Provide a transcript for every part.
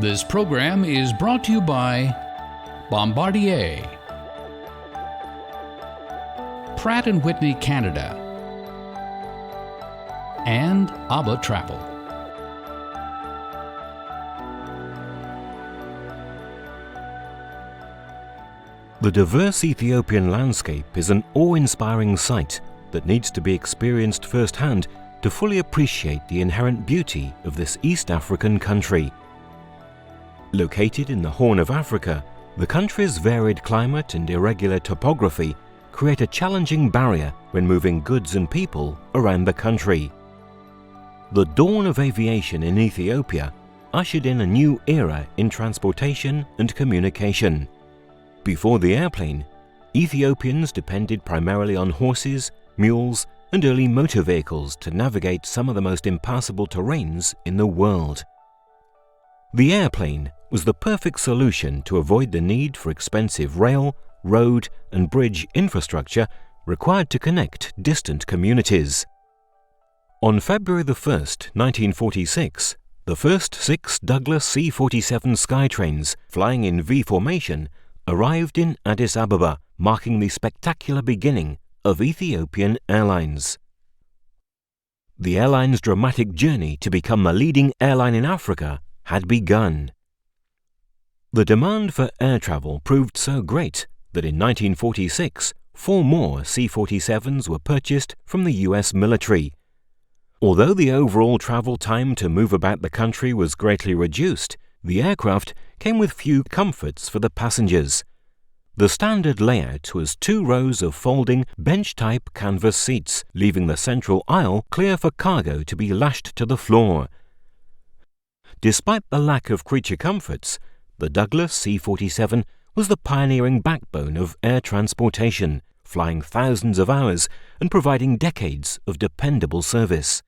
This program is brought to you by Bombardier, Pratt & Whitney Canada, and ABBA Travel. The diverse Ethiopian landscape is an awe-inspiring sight that needs to be experienced firsthand to fully appreciate the inherent beauty of this East African country. Located in the Horn of Africa, the country's varied climate and irregular topography create a challenging barrier when moving goods and people around the country. The dawn of aviation in Ethiopia ushered in a new era in transportation and communication. Before the airplane, Ethiopians depended primarily on horses, mules, and early motor vehicles to navigate some of the most impassable terrains in the world. The airplane was the perfect solution to avoid the need for expensive rail, road, and bridge infrastructure required to connect distant communities. On February 1, 1946, the first 6 Douglas C-47 Skytrains flying in V formation arrived in Addis Ababa, marking the spectacular beginning of Ethiopian Airlines. The airline's dramatic journey to become the leading airline in Africa had begun. The demand for air travel proved so great that in 1946, 4 more C-47s were purchased from the US military. Although the overall travel time to move about the country was greatly reduced, the aircraft came with few comforts for the passengers. The standard layout was 2 rows of folding, bench-type canvas seats, leaving the central aisle clear for cargo to be lashed to the floor. Despite the lack of creature comforts, the Douglas C-47 was the pioneering backbone of air transportation, flying thousands of hours and providing decades of dependable service.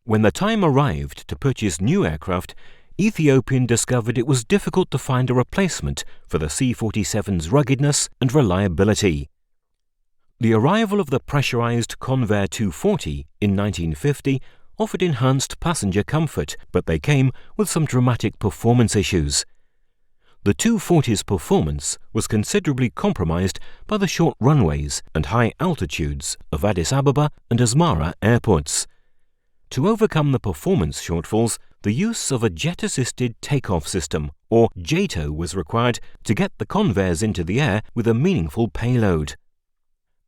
When the time arrived to purchase new aircraft, Ethiopian discovered it was difficult to find a replacement for the C-47's ruggedness and reliability. The arrival of the pressurized Convair 240 in 1950 offered enhanced passenger comfort, but they came with some dramatic performance issues. The 240's performance was considerably compromised by the short runways and high altitudes of Addis Ababa and Asmara airports. To overcome the performance shortfalls, the use of a jet-assisted takeoff system, or JATO, was required to get the Convairs into the air with a meaningful payload.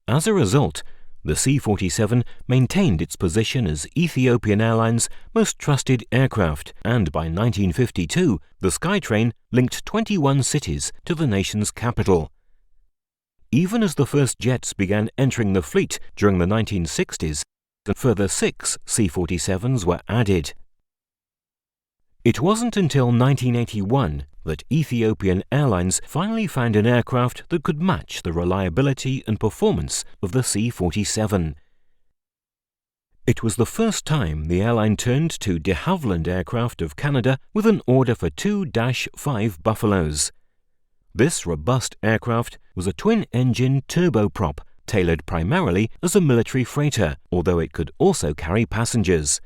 As a result, the C-47 maintained its position as Ethiopian Airlines' most trusted aircraft, and by 1952, the Skytrain linked 21 cities to the nation's capital. Even as the first jets began entering the fleet during the 1960s, a further 6 C-47s were added. It wasn't until 1981 that Ethiopian Airlines finally found an aircraft that could match the reliability and performance of the C-47. It was the first time the airline turned to de Havilland Aircraft of Canada with an order for 2 Dash 5 Buffaloes. This robust aircraft was a twin-engine turboprop tailored primarily as a military freighter, although it could also carry passengers.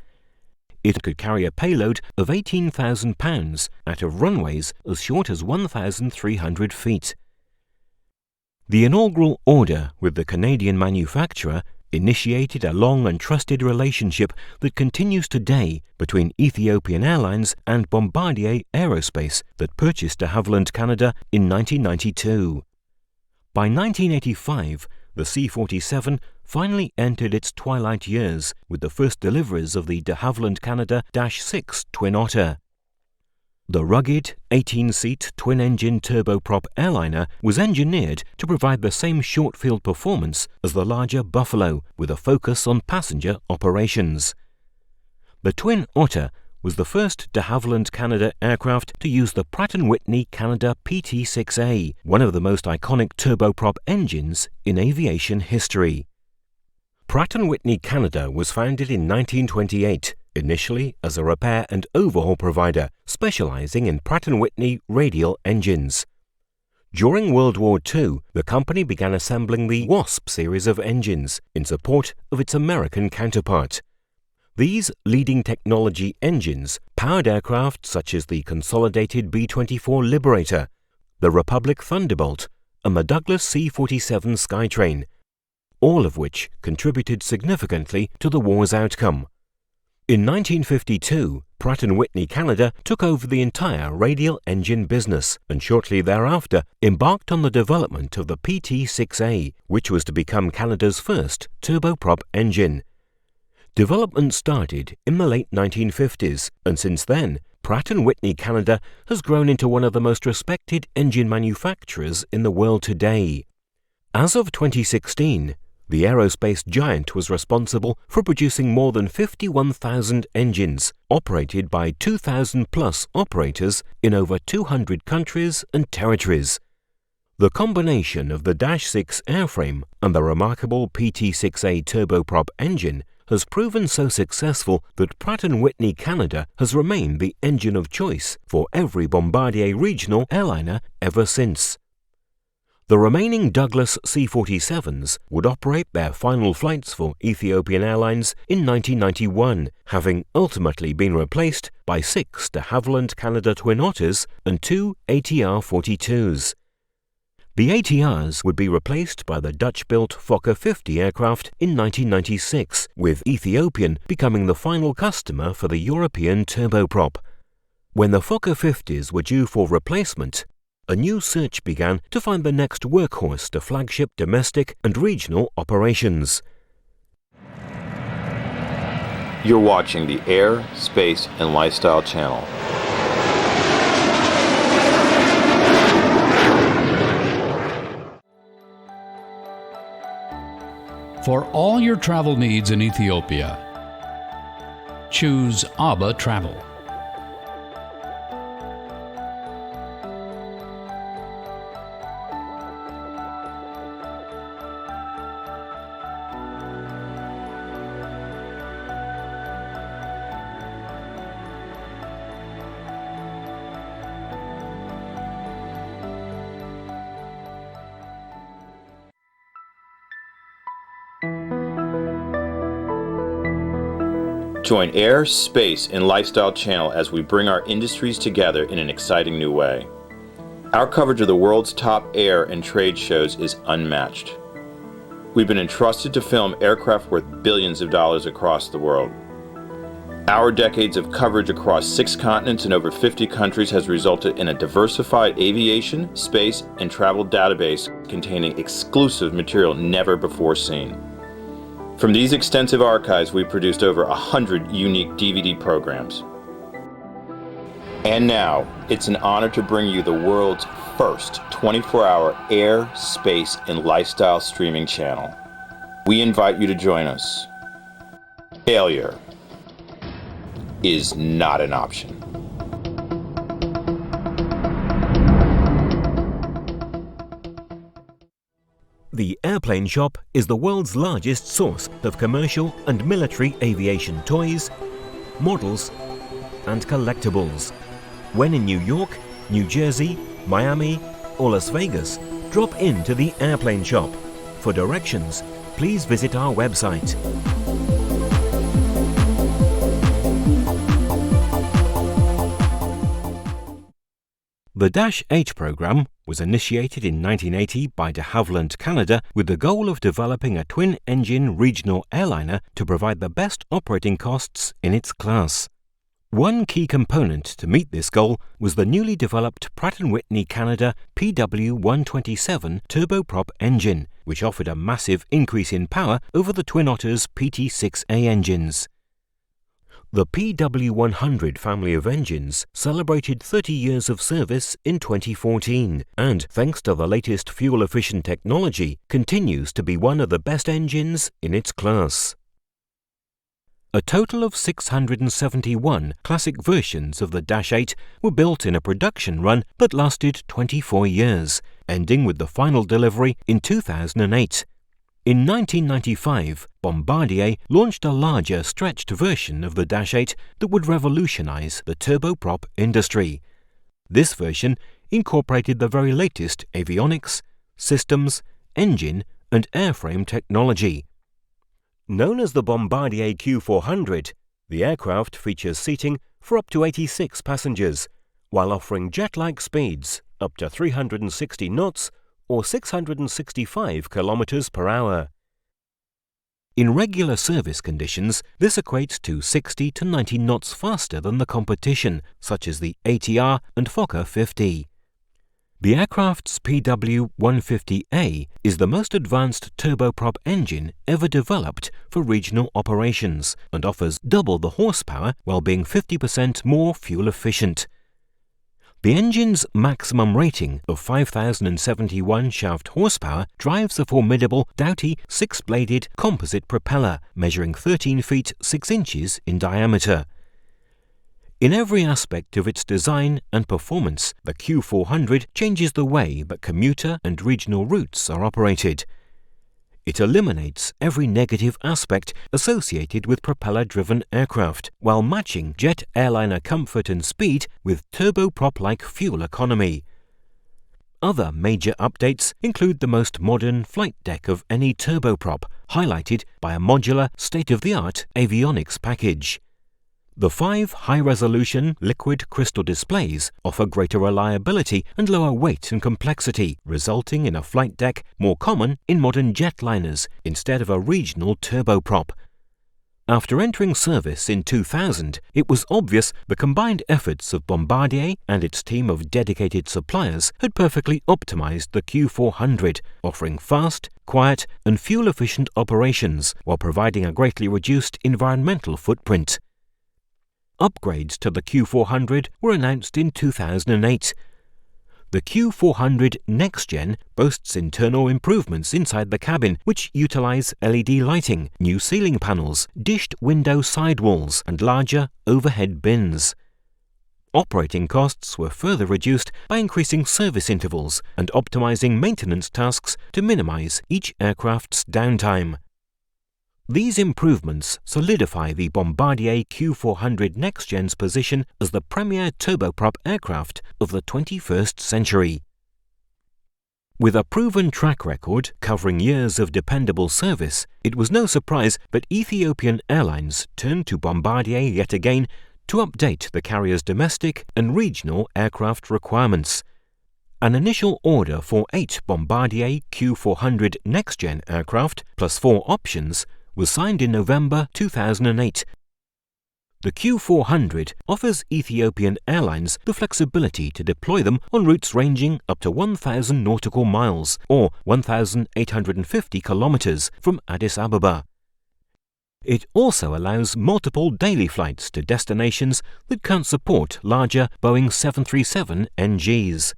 It could carry a payload of 18,000 pounds out of runways as short as 1,300 feet. The inaugural order with the Canadian manufacturer initiated a long and trusted relationship that continues today between Ethiopian Airlines and Bombardier Aerospace that purchased de Havilland Canada in 1992. By 1985, the C-47 finally entered its twilight years with the first deliveries of the de Havilland Canada -6 Twin Otter. The rugged, 18-seat twin-engine turboprop airliner was engineered to provide the same short-field performance as the larger Buffalo, with a focus on passenger operations. The Twin Otter was the first de Havilland Canada aircraft to use the Pratt & Whitney Canada PT-6A, one of the most iconic turboprop engines in aviation history. Pratt & Whitney Canada was founded in 1928, initially as a repair and overhaul provider specializing in Pratt & Whitney radial engines. During World War II, the company began assembling the Wasp series of engines in support of its American counterpart. These leading technology engines powered aircraft such as the consolidated B-24 Liberator, the Republic Thunderbolt, and the Douglas C-47 Skytrain, all of which contributed significantly to the war's outcome. In 1952, Pratt & Whitney Canada took over the entire radial engine business and shortly thereafter embarked on the development of the PT-6A, which was to become Canada's first turboprop engine. Development started in the late 1950s, and since then, Pratt & Whitney Canada has grown into one of the most respected engine manufacturers in the world today. As of 2016, the aerospace giant was responsible for producing more than 51,000 engines, operated by 2,000-plus operators in over 200 countries and territories. The combination of the Dash 6 airframe and the remarkable PT-6A turboprop engine has proven so successful that Pratt & Whitney Canada has remained the engine of choice for every Bombardier regional airliner ever since. The remaining Douglas C-47s would operate their final flights for Ethiopian Airlines in 1991, having ultimately been replaced by 6 de Havilland Canada Twin Otters and 2 ATR-42s. The ATRs would be replaced by the Dutch-built Fokker 50 aircraft in 1996, with Ethiopian becoming the final customer for the European turboprop. When the Fokker 50s were due for replacement, a new search began to find the next workhorse to flagship domestic and regional operations. You're watching the Air, Space, and Lifestyle channel. For all your travel needs in Ethiopia, choose ABA Travel. Join Air, Space, and Lifestyle channel as we bring our industries together in an exciting new way. Our coverage of the world's top air and trade shows is unmatched. We've been entrusted to film aircraft worth billions of dollars across the world. Our decades of coverage across 6 continents and over 50 countries has resulted in a diversified aviation, space, and travel database containing exclusive material never before seen. From these extensive archives, we've produced over 100 unique DVD programs. And now, it's an honor to bring you the world's first 24-hour air, space, and lifestyle streaming channel. We invite you to join us. Failure is not an option. The Airplane Shop is the world's largest source of commercial and military aviation toys, models, and collectibles. When in New York, New Jersey, Miami, or Las Vegas, drop into the Airplane Shop. For directions, please visit our website. The Dash 8 program was initiated in 1980 by de Havilland Canada with the goal of developing a twin-engine regional airliner to provide the best operating costs in its class. One key component to meet this goal was the newly developed Pratt & Whitney Canada PW127 turboprop engine, which offered a massive increase in power over the Twin Otter's PT-6A engines. The PW100 family of engines celebrated 30 years of service in 2014 and, thanks to the latest fuel-efficient technology, continues to be one of the best engines in its class. A total of 671 classic versions of the Dash 8 were built in a production run that lasted 24 years, ending with the final delivery in 2008. In 1995, Bombardier launched a larger, stretched version of the Dash 8 that would revolutionize the turboprop industry. This version incorporated the very latest avionics, systems, engine, and airframe technology. Known as the Bombardier Q400, The aircraft features seating for up to 86 passengers, while offering jet-like speeds up to 360 knots or 665 kilometers per hour. In regular service conditions, this equates to 60 to 90 knots faster than the competition, such as the ATR and Fokker 50. The aircraft's PW150A is the most advanced turboprop engine ever developed for regional operations and offers double the horsepower while being 50% more fuel efficient. The engine's maximum rating of 5,071 shaft horsepower drives a formidable Doughty 6-bladed composite propeller measuring 13 feet 6 inches in diameter. In every aspect of its design and performance, the Q400 changes the way that commuter and regional routes are operated. It eliminates every negative aspect associated with propeller-driven aircraft, while matching jet airliner comfort and speed with turboprop-like fuel economy. Other major updates include the most modern flight deck of any turboprop, highlighted by a modular, state-of-the-art avionics package. The 5 high-resolution liquid crystal displays offer greater reliability and lower weight and complexity, resulting in a flight deck more common in modern jetliners instead of a regional turboprop. After entering service in 2000, it was obvious the combined efforts of Bombardier and its team of dedicated suppliers had perfectly optimized the Q400, offering fast, quiet, and fuel-efficient operations while providing a greatly reduced environmental footprint. Upgrades to the Q400 were announced in 2008. The Q400 Next Gen boasts internal improvements inside the cabin which utilize LED lighting, new ceiling panels, dished window sidewalls, and larger overhead bins. Operating costs were further reduced by increasing service intervals and optimizing maintenance tasks to minimize each aircraft's downtime. These improvements solidify the Bombardier Q400 Next Gen's position as the premier turboprop aircraft of the 21st century. With a proven track record covering years of dependable service, it was no surprise that Ethiopian Airlines turned to Bombardier yet again to update the carrier's domestic and regional aircraft requirements. An initial order for 8 Bombardier Q400 Next Gen aircraft plus 4 options was signed in November 2008. The Q400 offers Ethiopian Airlines the flexibility to deploy them on routes ranging up to 1,000 nautical miles or 1,850 kilometers from Addis Ababa. It also allows multiple daily flights to destinations that can't support larger Boeing 737 NGs.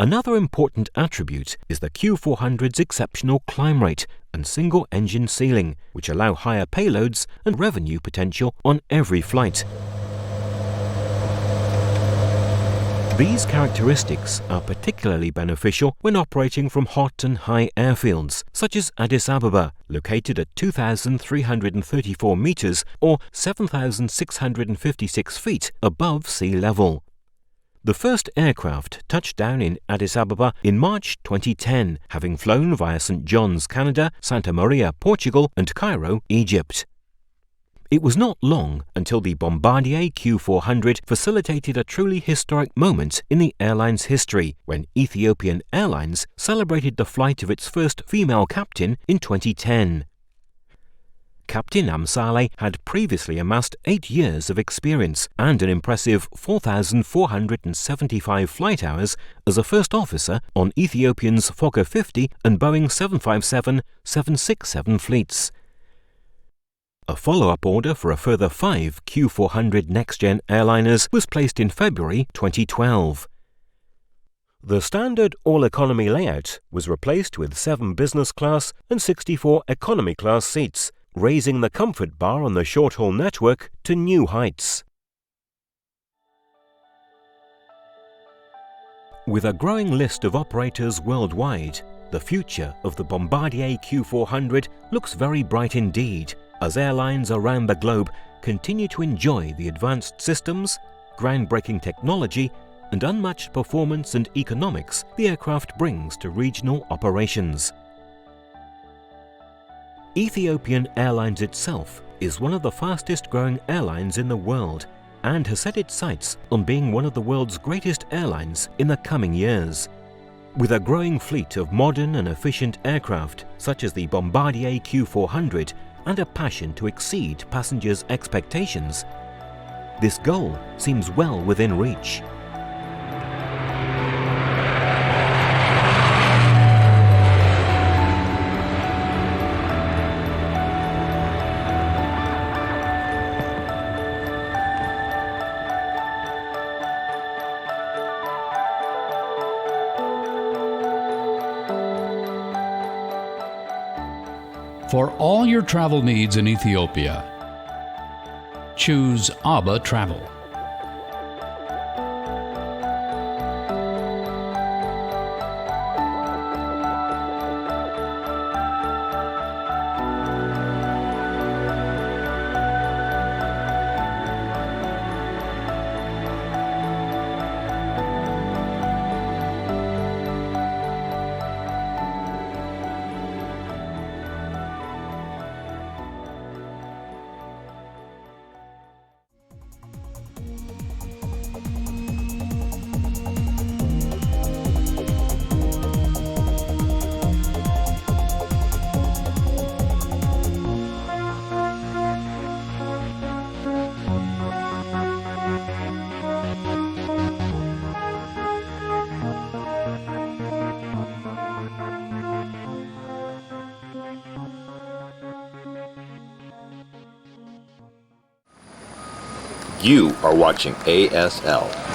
Another important attribute is the Q400's exceptional climb rate and single-engine ceiling, which allow higher payloads and revenue potential on every flight. These characteristics are particularly beneficial when operating from hot and high airfields, such as Addis Ababa, located at 2,334 meters or 7,656 feet above sea level. The first aircraft touched down in Addis Ababa in March 2010, having flown via St. John's, Canada, Santa Maria, Portugal, and Cairo, Egypt. It was not long until the Bombardier Q400 facilitated a truly historic moment in the airline's history when Ethiopian Airlines celebrated the flight of its first female captain in 2010. Captain Amsale had previously amassed 8 years of experience and an impressive 4,475 flight hours as a first officer on Ethiopian's Fokker 50 and Boeing 757-767 fleets. A follow-up order for a further 5 Q400 next-gen airliners was placed in February 2012. The standard all-economy layout was replaced with 7 business class and 64 economy class seats, raising the comfort bar on the short-haul network to new heights. With a growing list of operators worldwide, the future of the Bombardier Q400 looks very bright indeed, as airlines around the globe continue to enjoy the advanced systems, groundbreaking technology, and unmatched performance and economics the aircraft brings to regional operations. Ethiopian Airlines itself is one of the fastest growing airlines in the world and has set its sights on being one of the world's greatest airlines in the coming years. With a growing fleet of modern and efficient aircraft such as the Bombardier Q400 and a passion to exceed passengers' expectations, this goal seems well within reach. For all your travel needs in Ethiopia, choose ABA Travel. You are watching ASL.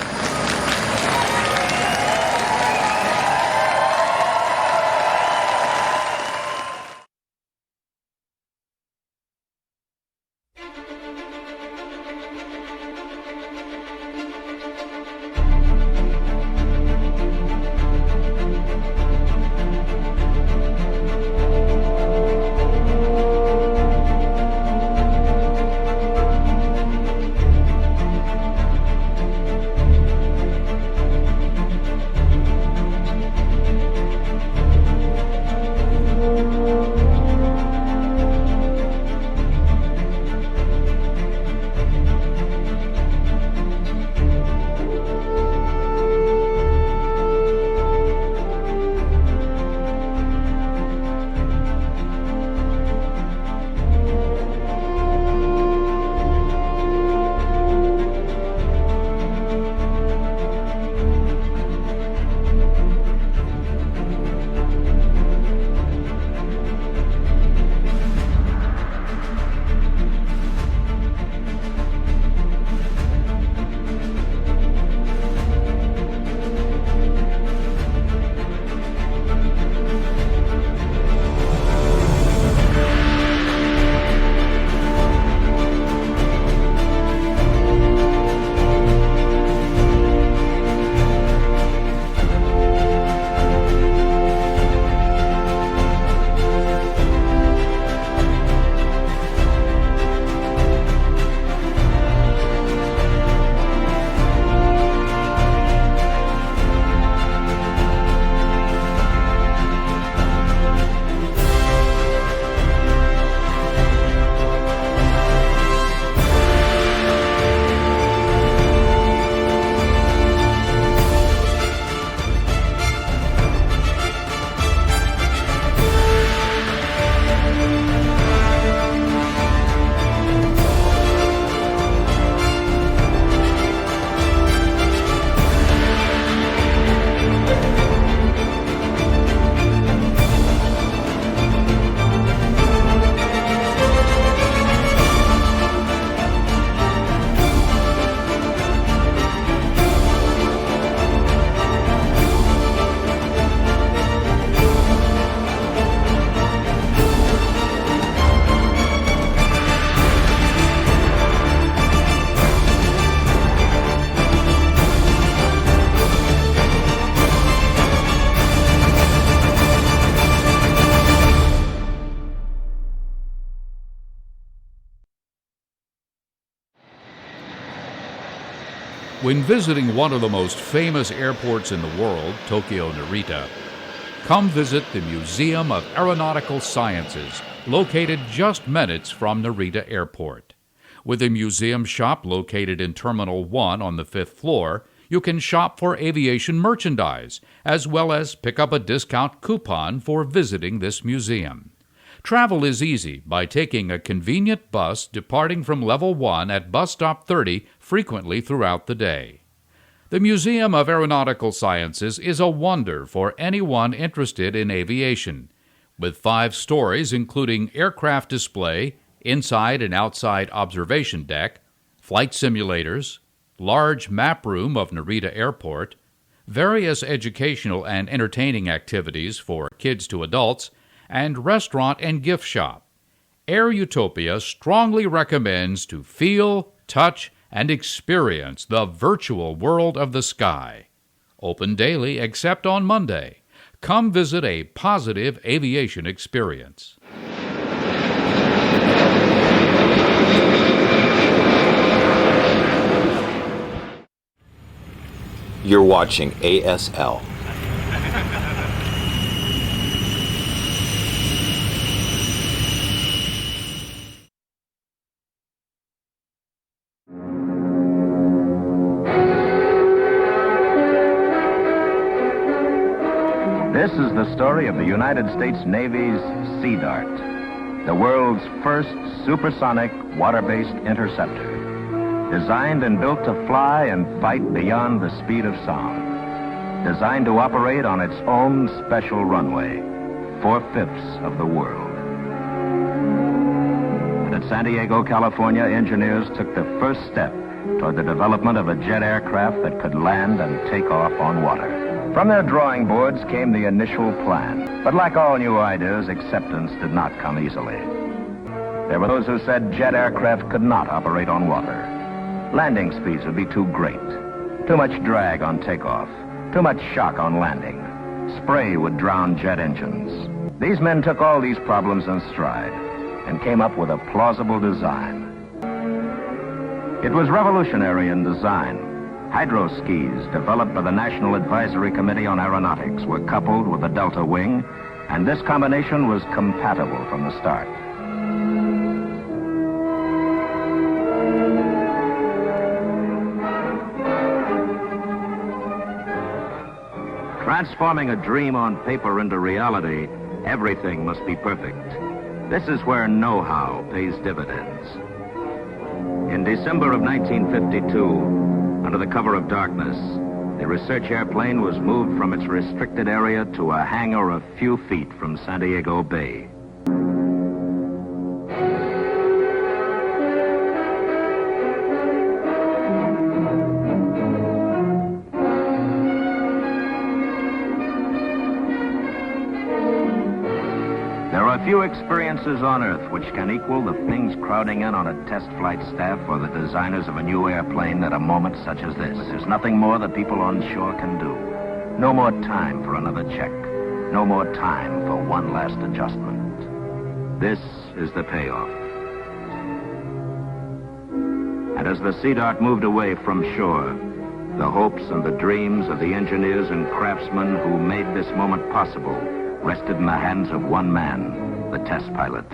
When visiting one of the most famous airports in the world, Tokyo Narita, come visit the Museum of Aeronautical Sciences, located just minutes from Narita Airport. With a museum shop located in Terminal 1 on the 5th floor, you can shop for aviation merchandise, as well as pick up a discount coupon for visiting this museum. Travel is easy by taking a convenient bus departing from Level 1 at Bus Stop 30 frequently throughout the day. The Museum of Aeronautical Sciences is a wonder for anyone interested in aviation, with 5 stories including aircraft display, inside and outside observation deck, flight simulators, large map room of Narita Airport, various educational and entertaining activities for kids to adults, and restaurant and gift shop. Air Utopia strongly recommends to feel, touch, and experience the virtual world of the sky. Open daily except on Monday. Come visit a positive aviation experience. You're watching ASL. This is the story of the United States Navy's Sea Dart, the world's first supersonic water-based interceptor, designed and built to fly and fight beyond the speed of sound, designed to operate on its own special runway, 4/5 of the world. And at San Diego, California, engineers took the first step toward the development of a jet aircraft that could land and take off on water. From their drawing boards came the initial plan, but like all new ideas, acceptance did not come easily. There were those who said jet aircraft could not operate on water. Landing speeds would be too great, too much drag on takeoff, too much shock on landing. Spray would drown jet engines. These men took all these problems in stride and came up with a plausible design. It was revolutionary in design. Hydro skis, developed by the National Advisory Committee on Aeronautics, were coupled with a delta wing, and this combination was compatible from the start. Transforming a dream on paper into reality, everything must be perfect. This is where know-how pays dividends. In December of 1952, under the cover of darkness, the research airplane was moved from its restricted area to a hangar a few feet from San Diego Bay. There are few experiences on Earth which can equal the things crowding in on a test flight staff or the designers of a new airplane at a moment such as this. There's nothing more that people on shore can do. No more time for another check. No more time for one last adjustment. This is the payoff. And as the Sea Dart moved away from shore, the hopes and the dreams of the engineers and craftsmen who made this moment possible rested in the hands of one man, the test pilot,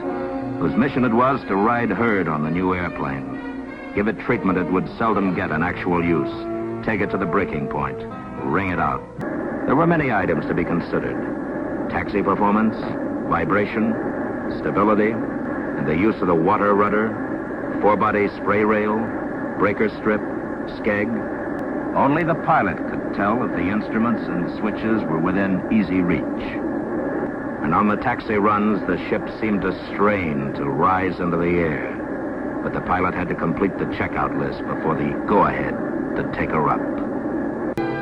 whose mission it was to ride herd on the new airplane, give it treatment it would seldom get in actual use, take it to the breaking point, ring it out. There were many items to be considered: taxi performance, vibration, stability, and the use of the water rudder, four-body spray rail, breaker strip, skeg. Only the pilot could tell if the instruments and switches were within easy reach. And on the taxi runs, the ship seemed to strain to rise into the air. But the pilot had to complete the checkout list before the go-ahead to take her up.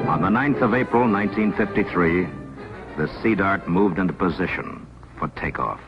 On the 9th of April, 1953, the Sea Dart moved into position for takeoff.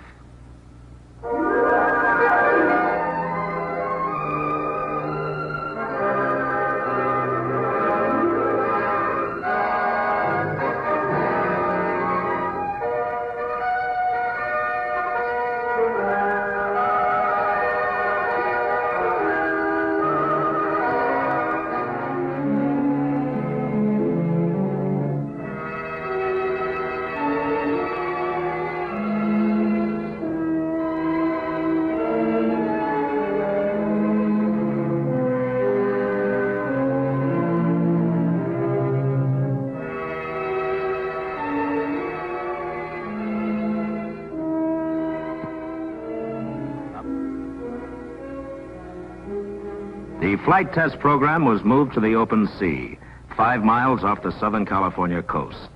The flight test program was moved to the open sea, 5 miles off the Southern California coast.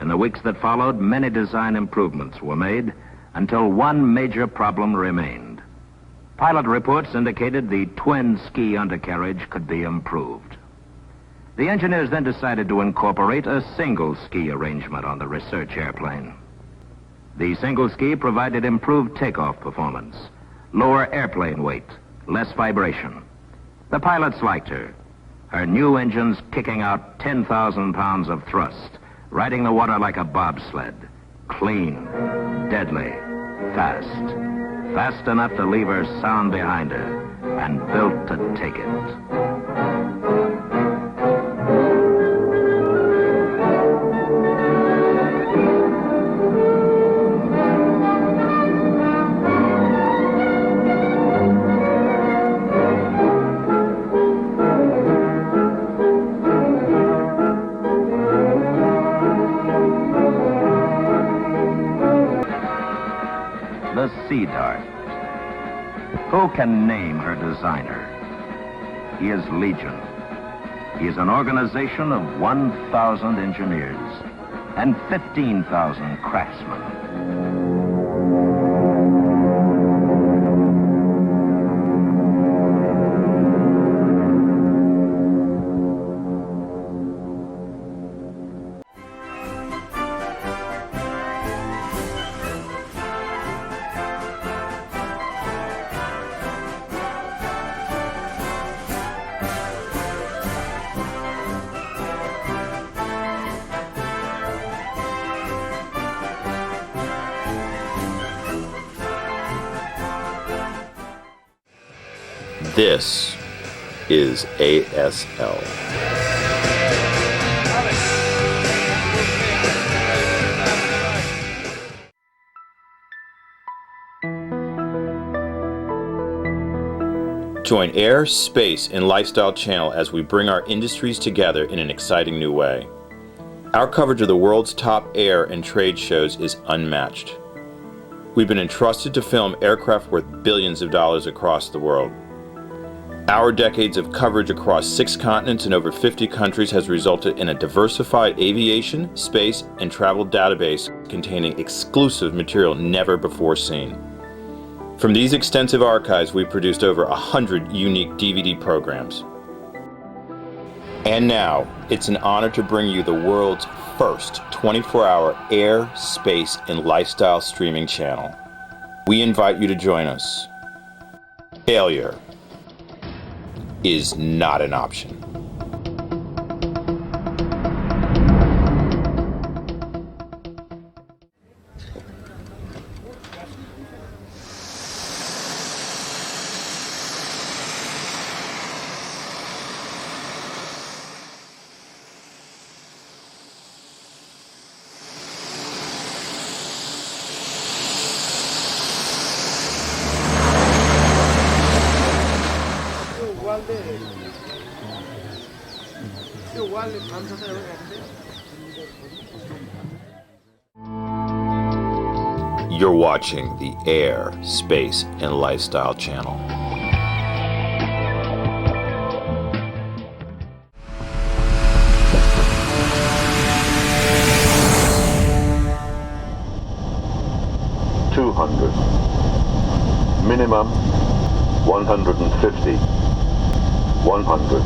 In the weeks that followed, many design improvements were made until one major problem remained. Pilot reports indicated the twin ski undercarriage could be improved. The engineers then decided to incorporate a single ski arrangement on the research airplane. The single ski provided improved takeoff performance, lower airplane weight, less vibration. The pilots liked her. Her new engines kicking out 10,000 pounds of thrust, riding the water like a bobsled. Clean, deadly, fast. Fast enough to leave her sound behind her, and built to take it. The Sea Dart. Who can name her designer? He is Legion. He is an organization of 1,000 engineers and 15,000 craftsmen. This is ASL. Join Air, Space, and Lifestyle Channel as we bring our industries together in an exciting new way. Our coverage of the world's top air and trade shows is unmatched. We've been entrusted to film aircraft worth billions of dollars across the world. Our decades of coverage across 6 continents and over 50 countries has resulted in a diversified aviation, space, and travel database containing exclusive material never before seen. From these extensive archives, we've produced over 100 unique DVD programs. And now, it's an honor to bring you the world's first 24-hour air, space, and lifestyle streaming channel. We invite you to join us. Failure is not an option. You're watching the Air, Space, and Lifestyle Channel. Minimum 150, 100,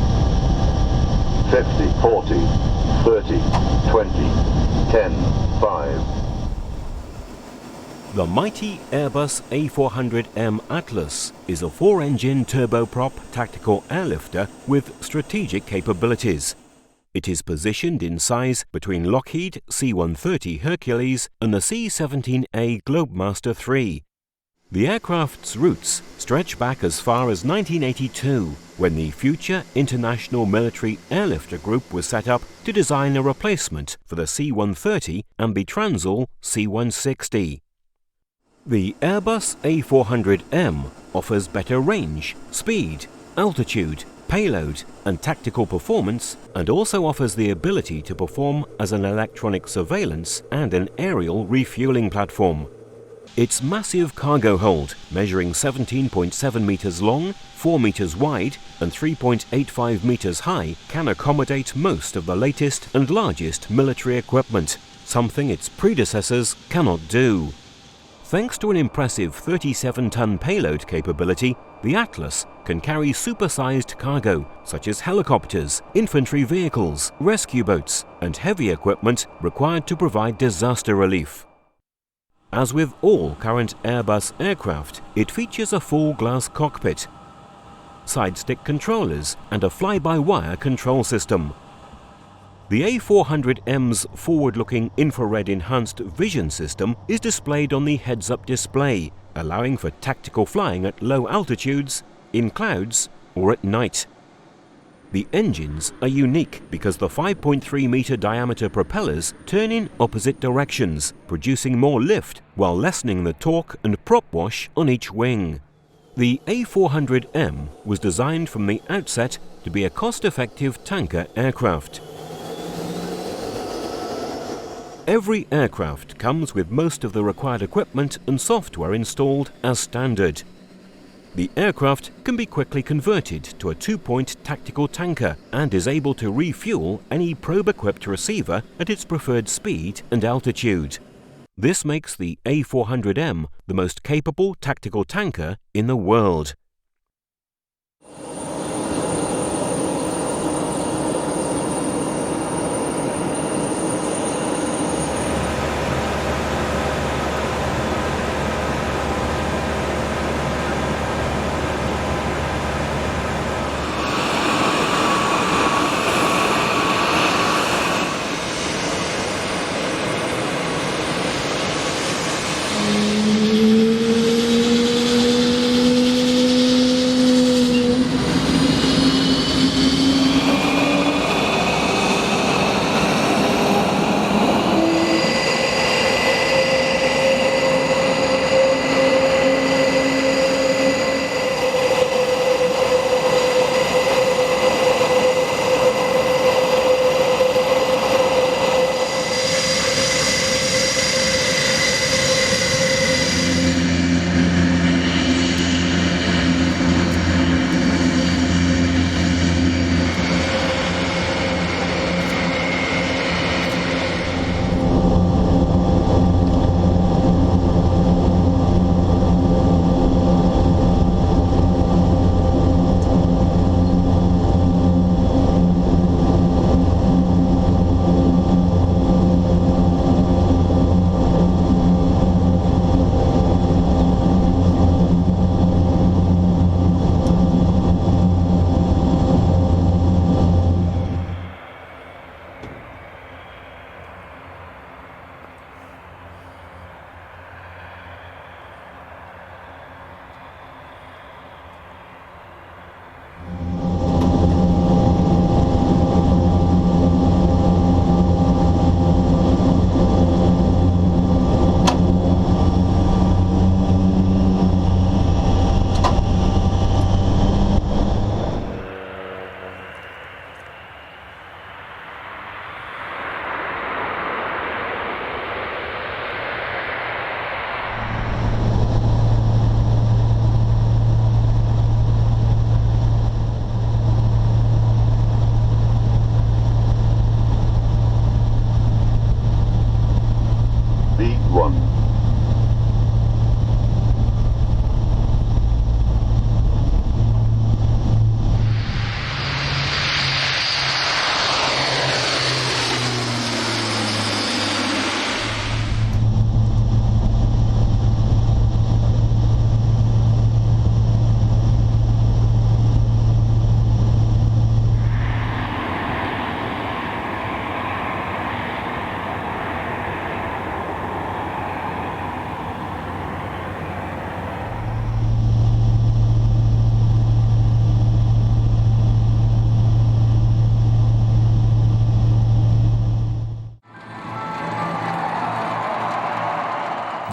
50, 40, 30, 20, 10, 5. The mighty Airbus A400 Atlas is a 4-engine turboprop tactical airlifter with strategic capabilities. It is positioned in size between Lockheed C-130 Hercules and the C-17A Globemaster III. The aircraft's roots stretch back as far as 1982, when the Future International Military Airlifter Group was set up to design a replacement for the C-130 Ambitransal C-160. The Airbus A400M offers better range, speed, altitude, payload and tactical performance, and also offers the ability to perform as an electronic surveillance and an aerial refueling platform. Its massive cargo hold, measuring 17.7 meters long, 4 meters wide and 3.85 meters high, can accommodate most of the latest and largest military equipment, something its predecessors cannot do. Thanks to an impressive 37-ton payload capability, the Atlas can carry supersized cargo such as helicopters, infantry vehicles, rescue boats, and heavy equipment required to provide disaster relief. As with all current Airbus aircraft, it features a full-glass cockpit, side-stick controllers, and a fly-by-wire control system. The A400M's forward-looking infrared-enhanced vision system is displayed on the heads-up display, allowing for tactical flying at low altitudes, in clouds, or at night. The engines are unique because the 5.3-meter diameter propellers turn in opposite directions, producing more lift while lessening the torque and prop wash on each wing. The A400M was designed from the outset to be a cost-effective tanker aircraft. Every aircraft comes with most of the required equipment and software installed as standard. The aircraft can be quickly converted to a 2-point tactical tanker and is able to refuel any probe-equipped receiver at its preferred speed and altitude. This makes the A400M the most capable tactical tanker in the world.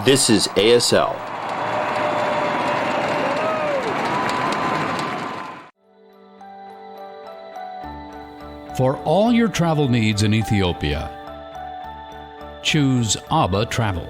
This is ASL. For all your travel needs in Ethiopia, choose ABA Travel.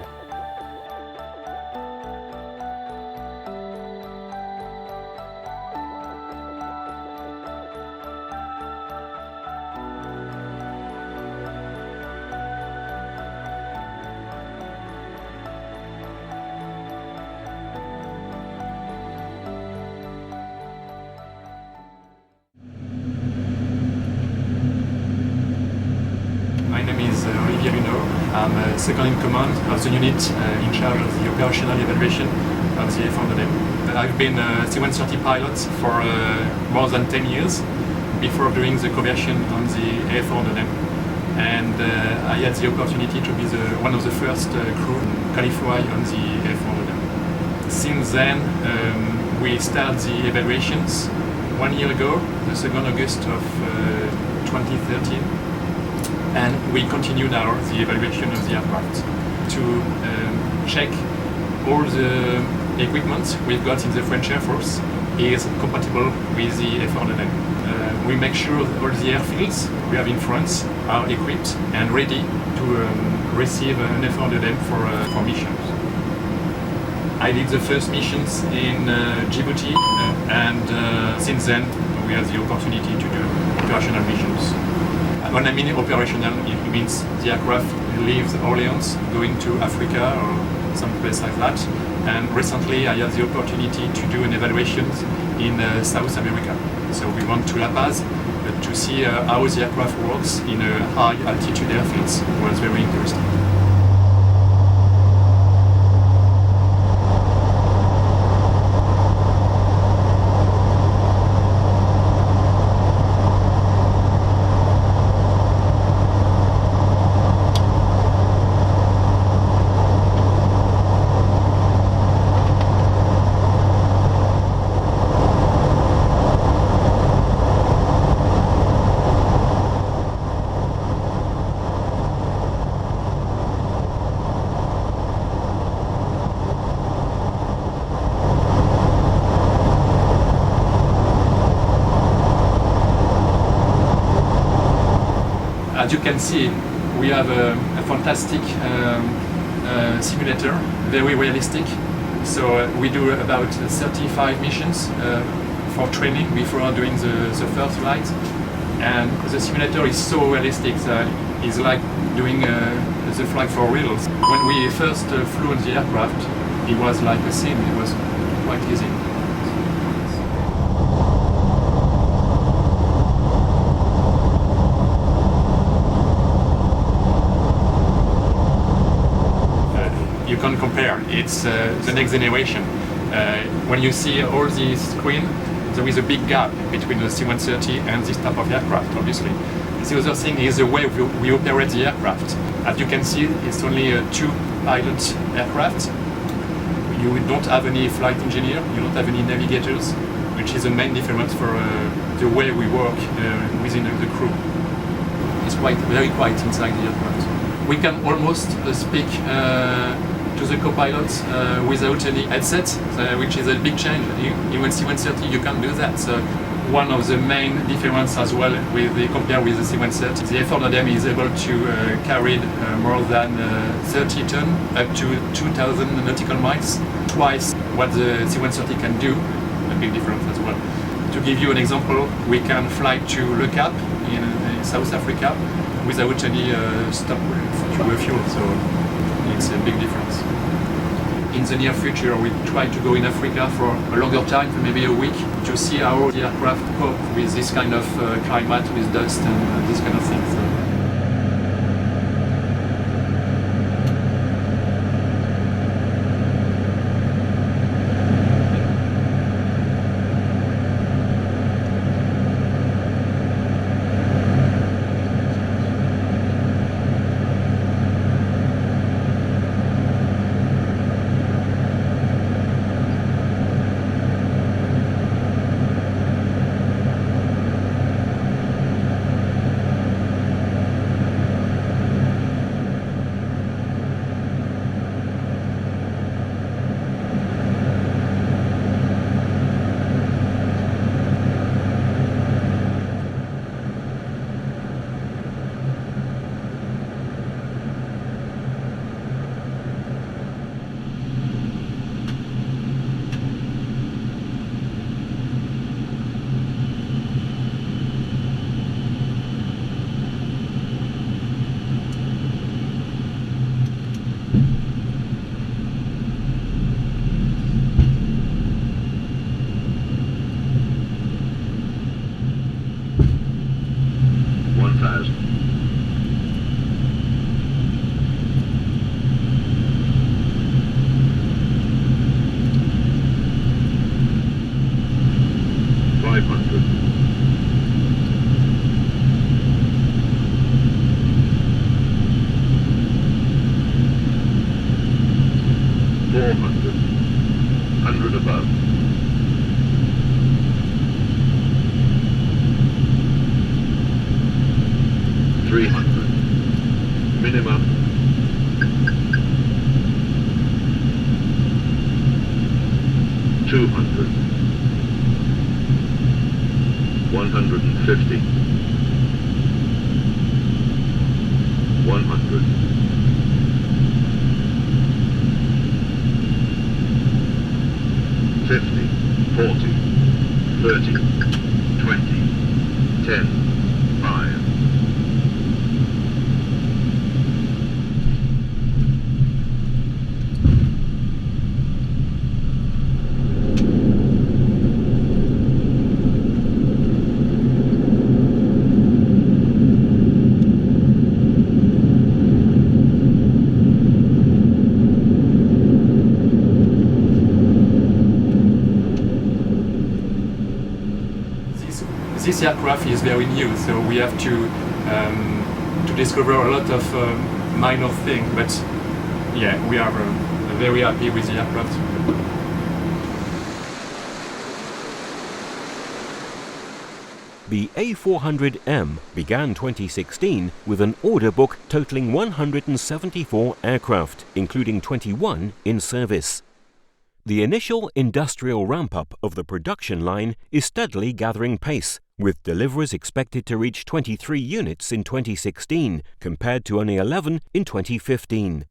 I'm second in command of the unit in charge of the operational evaluation of the A400M. I've been a C-130 pilot for more than 10 years before doing the conversion on the A400M. And I had the opportunity to be one of the first crew qualified on the A400M. Since then, we started the evaluations 1 year ago, the 2nd August of 2013, and we continue now the evaluation of the aircraft to check all the equipment we've got in the French Air Force is compatible with the A400M. We make sure that all the airfields we have in France are equipped and ready to receive an A400M for missions. I did the first missions in Djibouti, and since then we have the opportunity to do operational missions. When I mean operational, it means the aircraft leaves Orleans going to Africa or some place like that. And recently I had the opportunity to do an evaluation in South America. So we went to La Paz to see how the aircraft works in a high altitude airfields. It was very interesting. As you can see, we have a fantastic simulator, very realistic. So we do about 35 missions for training before doing the first flight. And the simulator is so realistic, it's like doing the flight for reals. When we first flew on the aircraft, it was like a sim, it was quite easy. You can't compare. It's the next generation. When you see all these screen, there is a big gap between the C-130 and this type of aircraft, obviously. The other thing is the way we operate the aircraft. As you can see, it's only a two-pilot aircraft. You don't have any flight engineer, you don't have any navigators, which is the main difference for the way we work within the crew. It's very quiet inside the aircraft. We can almost speak to the co-pilots without any headset, which is a big change. Even C-130 you can't do that. So one of the main differences as well compared with the C-130, the A400M is able to carry more than 30 tons, up to 2,000 nautical miles, twice what the C-130 can do. A big difference as well. To give you an example, we can fly to Lukla in South Africa without any stop for fuel, so it's a big difference. In the near future, we try to go in Africa for a longer time, maybe a week, to see how the aircraft cope with this kind of climate, with dust and this kind of things. 200, 150, 100, 50, 40, 30, 20, 10, 5. This aircraft is very new, so we have to discover a lot of minor things. But yeah, we are very happy with the aircraft. The A400M began 2016 with an order book totaling 174 aircraft, including 21 in service. The initial industrial ramp-up of the production line is steadily gathering pace, with deliveries expected to reach 23 units in 2016 compared to only 11 in 2015.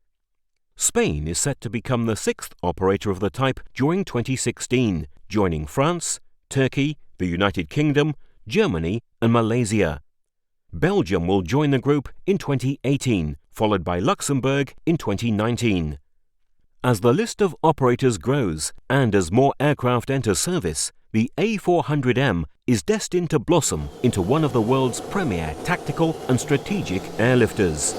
Spain is set to become the sixth operator of the type during 2016, joining France, Turkey, the United Kingdom, Germany and Malaysia. Belgium will join the group in 2018, followed by Luxembourg in 2019. As the list of operators grows and as more aircraft enter service, the A400M is destined to blossom into one of the world's premier tactical and strategic airlifters.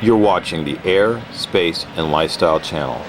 You're watching the Air, Space, and Lifestyle channel.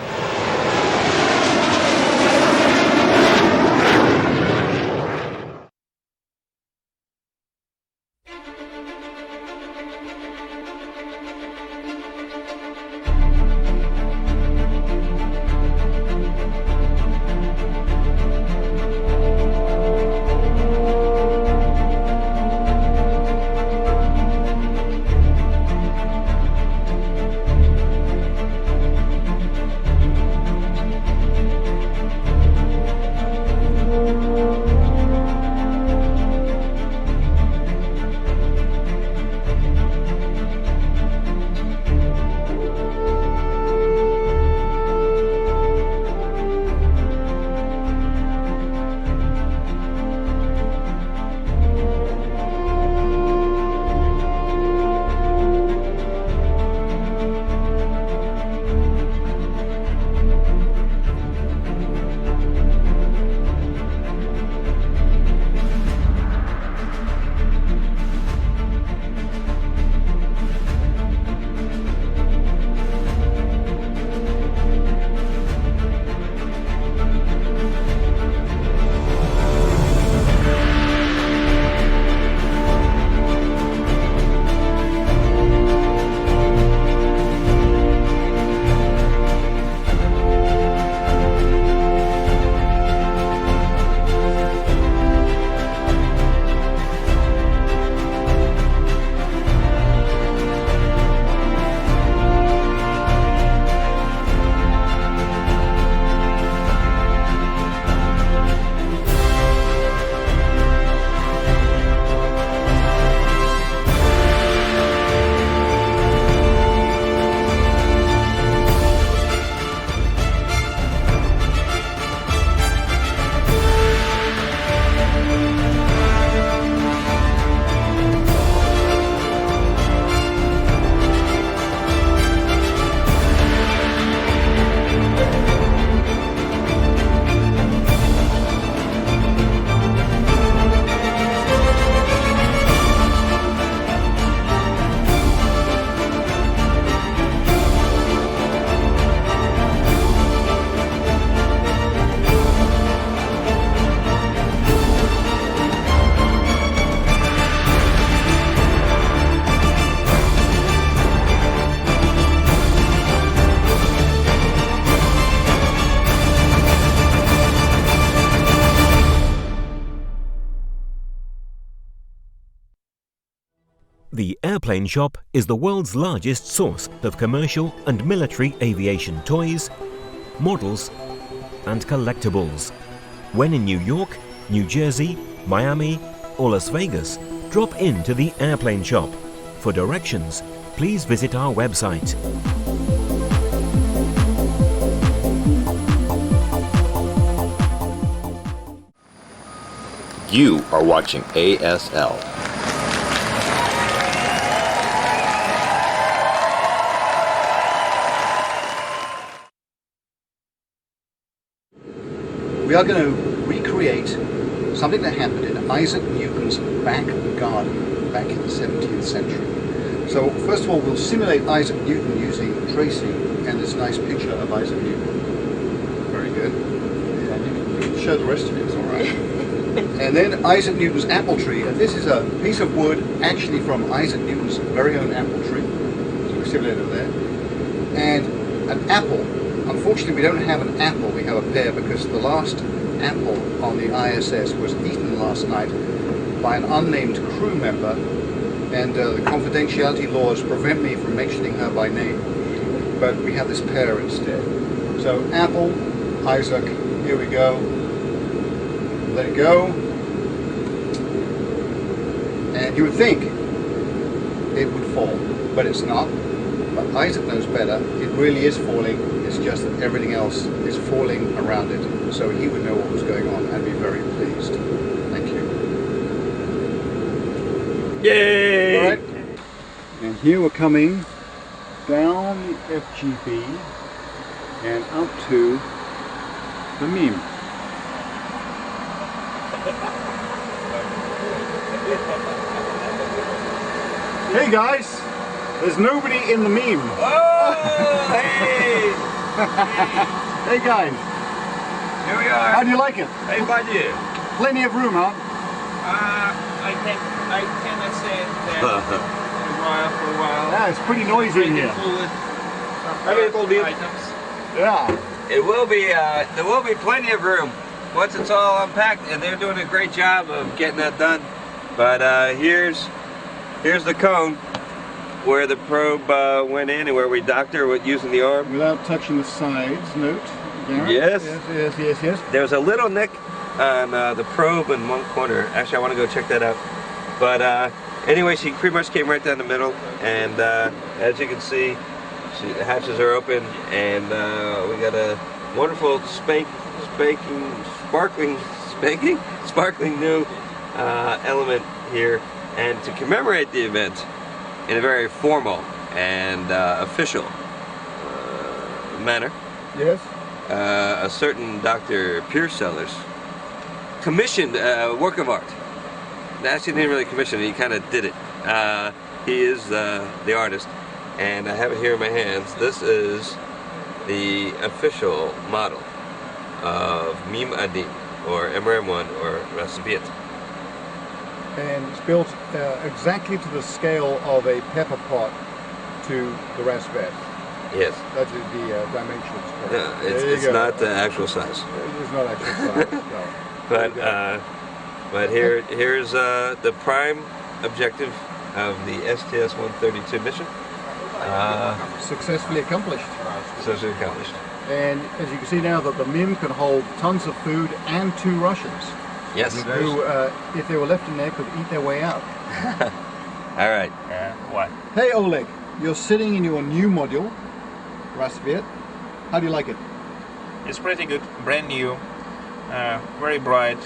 The Airplane Shop is the world's largest source of commercial and military aviation toys, models and collectibles. When in New York, New Jersey, Miami or Las Vegas, drop into the Airplane Shop. For directions, please visit our website. You are watching ASL. We are going to recreate something that happened in Isaac Newton's back garden back in the 17th century. So first of all, we'll simulate Isaac Newton using Tracy and this nice picture of Isaac Newton. Very good. And you can show the rest of it, it's all right. And then Isaac Newton's apple tree. And this is a piece of wood actually from Isaac Newton's very own apple tree. So we simulated it there. And an apple. Unfortunately, we don't have an apple, we have a pear, because the last apple on the ISS was eaten last night by an unnamed crew member, and the confidentiality laws prevent me from mentioning her by name, but we have this pear instead. So apple, Isaac, here we go, let it go, and you would think it would fall, but it's not. But Isaac knows better, it really is falling. It's just that everything else is falling around it, so he would know what was going on and be very pleased. Thank you. Yay! All right. And here we're coming down the FGB and up to the meme. Hey guys, there's nobody in the meme. Oh, hey! Hey guys, Here we are. how do you like it? Hey, buddy. Plenty of room, huh? I cannot say that for a while. Yeah, it's pretty noisy in here. Items. Yeah. It will be. There will be plenty of room once it's all unpacked, and they're doing a great job of getting that done. But here's the cone where the probe went in and where we docked her with using the arm. Without touching the sides, note. Garrett? Yes. Yes. There's a little nick on the probe in one corner. Actually, I want to go check that out. But anyway, she pretty much came right down the middle, and as you can see, the hatches are open, and we got a wonderful sparkling new element here. And to commemorate the event in a very formal and official manner, Yes. a certain Dr. Pierce Sellers commissioned a work of art. Actually, he didn't really commission it, he kind of did it. He is the artist, and I have it here in my hands. This is the official model of Mim Adin, or MRM1, or Raspbiet. And it's built exactly to the scale of a pepper pot to the Raspbiet. Yes. That is the dimensions. No, it's not the actual size. It's not actual size, no. But here's the prime objective of the STS-132 mission. Successfully accomplished. Successfully accomplished. And as you can see now that the MIM can hold tons of food and 2 Russians. Yes. Who, if they were left in there, could eat their way out. All right. What? Hey Oleg, you're sitting in your new module, Raspbiet. How do you like it? It's pretty good, brand new, very bright,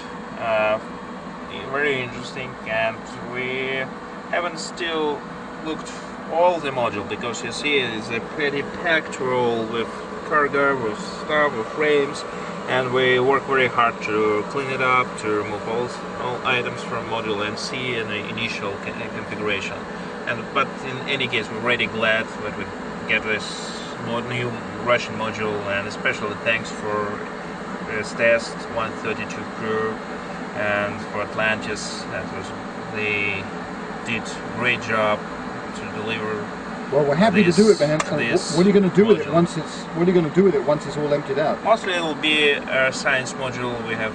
very interesting, and we haven't still looked all the module, because you see it's a pretty packed roll with cargo, with stuff, with frames, and we work very hard to clean it up, to remove all items from module and see in the initial configuration. But in any case, we're really glad that we get this new Russian module, and especially thanks for STS-132 crew and for Atlantis. They did a great job to deliver Well, we're happy to do it, man. What are you going to do with it once it's? What are you going to do with it once it's all emptied out? Mostly it will be a science module. We have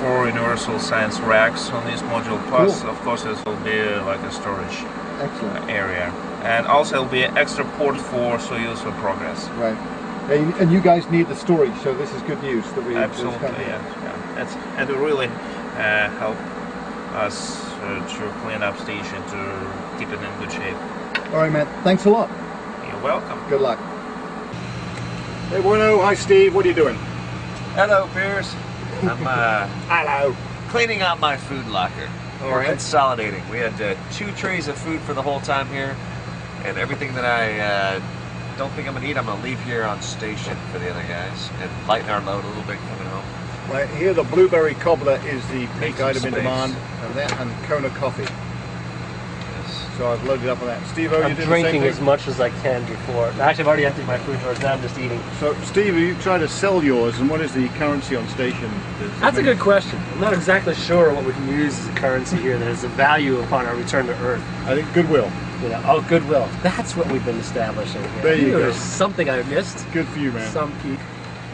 4 universal science racks on this module. Plus, of course, this will be like a storage area, and also it will be an extra port for Soyuz for Progress. Right. And you guys need the storage, so this is good news that we absolutely and to really help us to clean up station to keep it in good shape. All right, man. Thanks a lot. You're welcome. Good luck. Hey, Bueno. Hi, Steve. What are you doing? Hello, Piers. I'm cleaning out my food locker. We're consolidating. We had 2 trays of food for the whole time here, and everything that I don't think I'm going to eat, I'm going to leave here on station for the other guys and lighten our load a little bit coming home. Right, here the blueberry cobbler is the big item in demand, and Kona coffee. So I've loaded up on that. Steve-O, you did the same thing? I'm drinking as much as I can before. Actually, I've already emptied my food drawers, now I'm just eating. So, Steve, you try to sell yours, and what is the currency on station? That's a good question. I'm not exactly sure what we can use as a currency here that has a value upon our return to Earth. I think goodwill. Goodwill. That's what we've been establishing here. There you go. There's something I missed. Good for you, man. Some peak.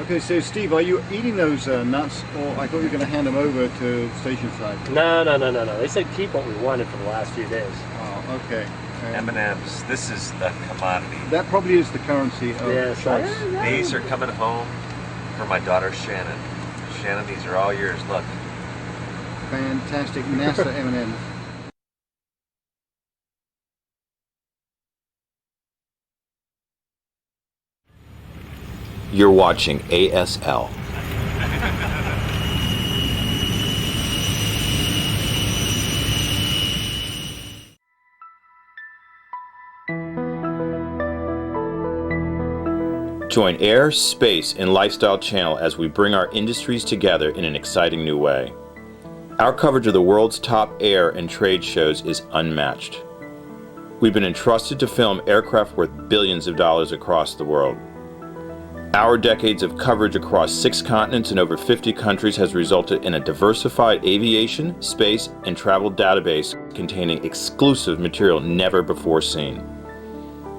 Okay, so Steve, are you eating those nuts, or I thought you were going to hand them over to the station side? No. They said keep what we wanted for the last few days. Oh, okay. M&M's. This is the commodity. That probably is the currency of choice. These are coming home for my daughter Shannon. Shannon, these are all yours. Look. Fantastic NASA M&M's. You're watching ASL. Join Air, Space, and Lifestyle Channel as we bring our industries together in an exciting new way. Our coverage of the world's top air and trade shows is unmatched. We've been entrusted to film aircraft worth billions of dollars across the world. Our decades of coverage across 6 continents and over 50 countries has resulted in a diversified aviation, space, and travel database containing exclusive material never before seen.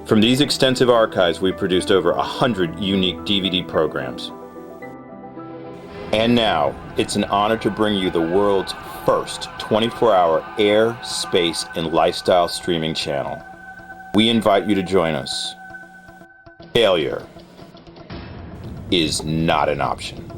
From these extensive archives, we've produced over 100 unique DVD programs. And now, it's an honor to bring you the world's first 24-hour air, space, and lifestyle streaming channel. We invite you to join us. Failure is not an option.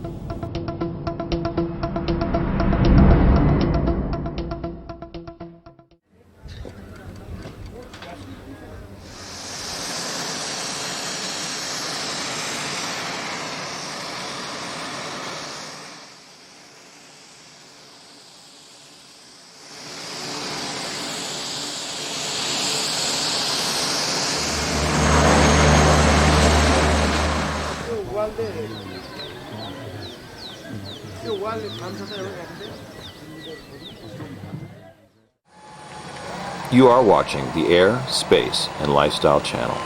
You are watching the Air, Space, and Lifestyle Channel.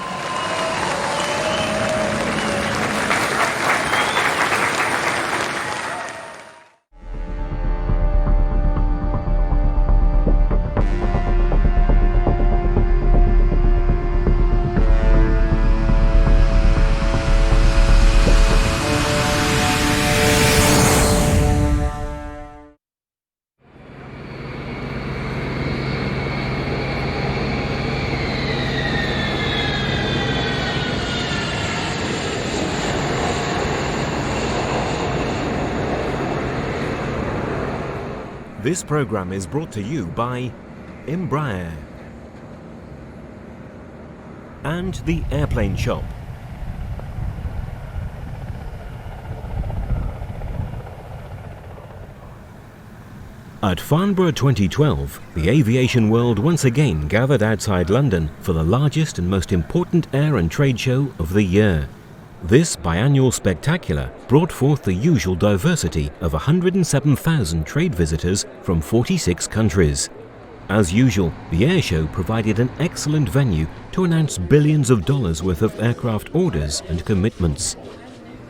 This program is brought to you by Embraer and the Airplane Shop. At Farnborough 2012, the aviation world once again gathered outside London for the largest and most important air and trade show of the year. This biannual spectacular brought forth the usual diversity of 107,000 trade visitors from 46 countries. As usual, the Airshow provided an excellent venue to announce billions of dollars worth of aircraft orders and commitments.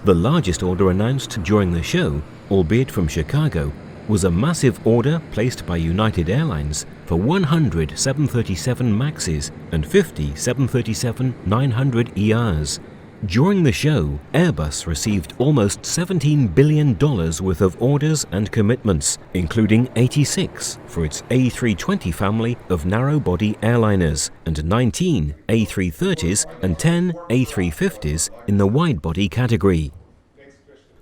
The largest order announced during the show, albeit from Chicago, was a massive order placed by United Airlines for 100 737 MAXs and 50 737-900ERs. During the show, Airbus received almost $17 billion worth of orders and commitments, including 86 for its A320 family of narrow-body airliners and 19 A330s and 10 A350s in the wide-body category.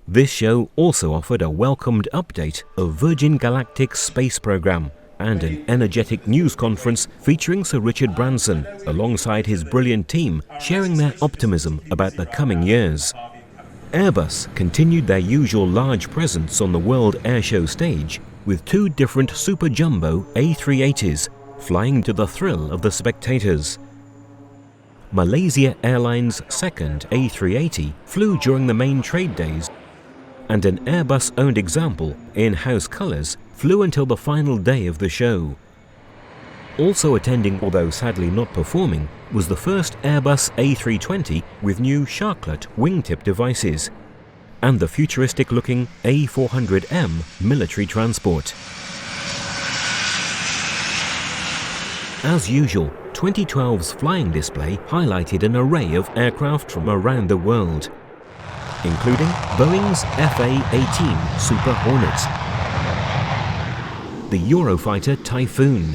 This show also offered a welcomed update of Virgin Galactic's space program and an energetic news conference featuring Sir Richard Branson alongside his brilliant team, sharing their optimism about the coming years. Airbus continued their usual large presence on the World Airshow stage with 2 different super jumbo A380s flying to the thrill of the spectators. Malaysia Airlines' second A380 flew during the main trade days, and an Airbus-owned example, in house colours, flew until the final day of the show. Also attending, although sadly not performing, was the first Airbus A320 with new sharklet wingtip devices, and the futuristic-looking A400M military transport. As usual, 2012's flying display highlighted an array of aircraft from around the world, including Boeing's FA-18 Super Hornet, the Eurofighter Typhoon,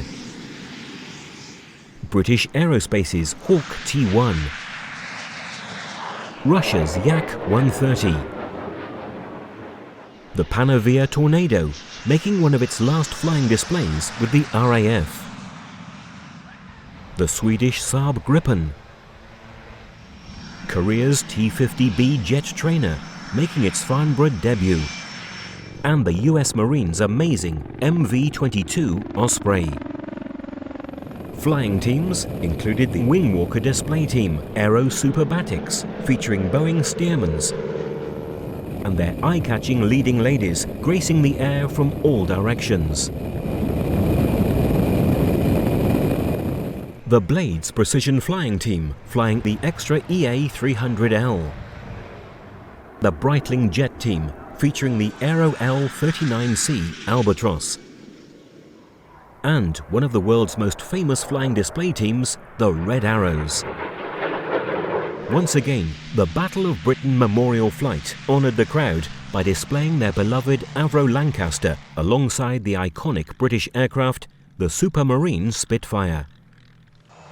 British Aerospace's Hawk T-1, Russia's Yak-130, the Panavia Tornado, making one of its last flying displays with the RAF, the Swedish Saab Gripen, Korea's T-50B jet trainer, making its Farnborough debut, and the US Marines' amazing MV-22 Osprey. Flying teams included the Wingwalker display team, Aero Superbatics, featuring Boeing Stearmans, and their eye-catching leading ladies gracing the air from all directions. The Blades Precision Flying Team, flying the extra EA-300L. The Breitling Jet Team, featuring the Aero L-39C Albatross. And one of the world's most famous flying display teams, the Red Arrows. Once again, the Battle of Britain Memorial Flight honoured the crowd by displaying their beloved Avro Lancaster alongside the iconic British aircraft, the Supermarine Spitfire.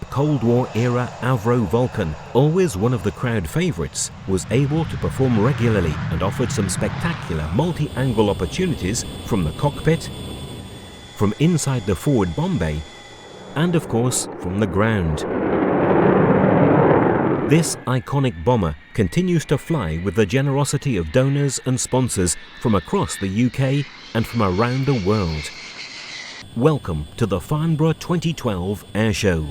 The Cold War-era Avro Vulcan, always one of the crowd favourites, was able to perform regularly and offered some spectacular multi-angle opportunities from the cockpit, from inside the forward bomb bay, and of course from the ground. This iconic bomber continues to fly with the generosity of donors and sponsors from across the UK and from around the world. Welcome to the Farnborough 2012 Airshow.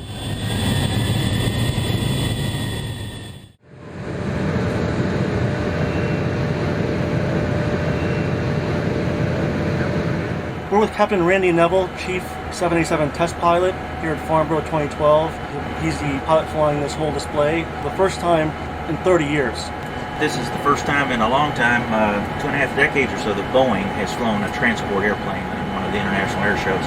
We're with Captain Randy Neville, Chief 787 Test Pilot here at Farnborough 2012. He's the pilot flying this whole display, the first time in 30 years. This is the first time in a long time, 2.5 decades or so, that Boeing has flown a transport airplane in one of the international air shows.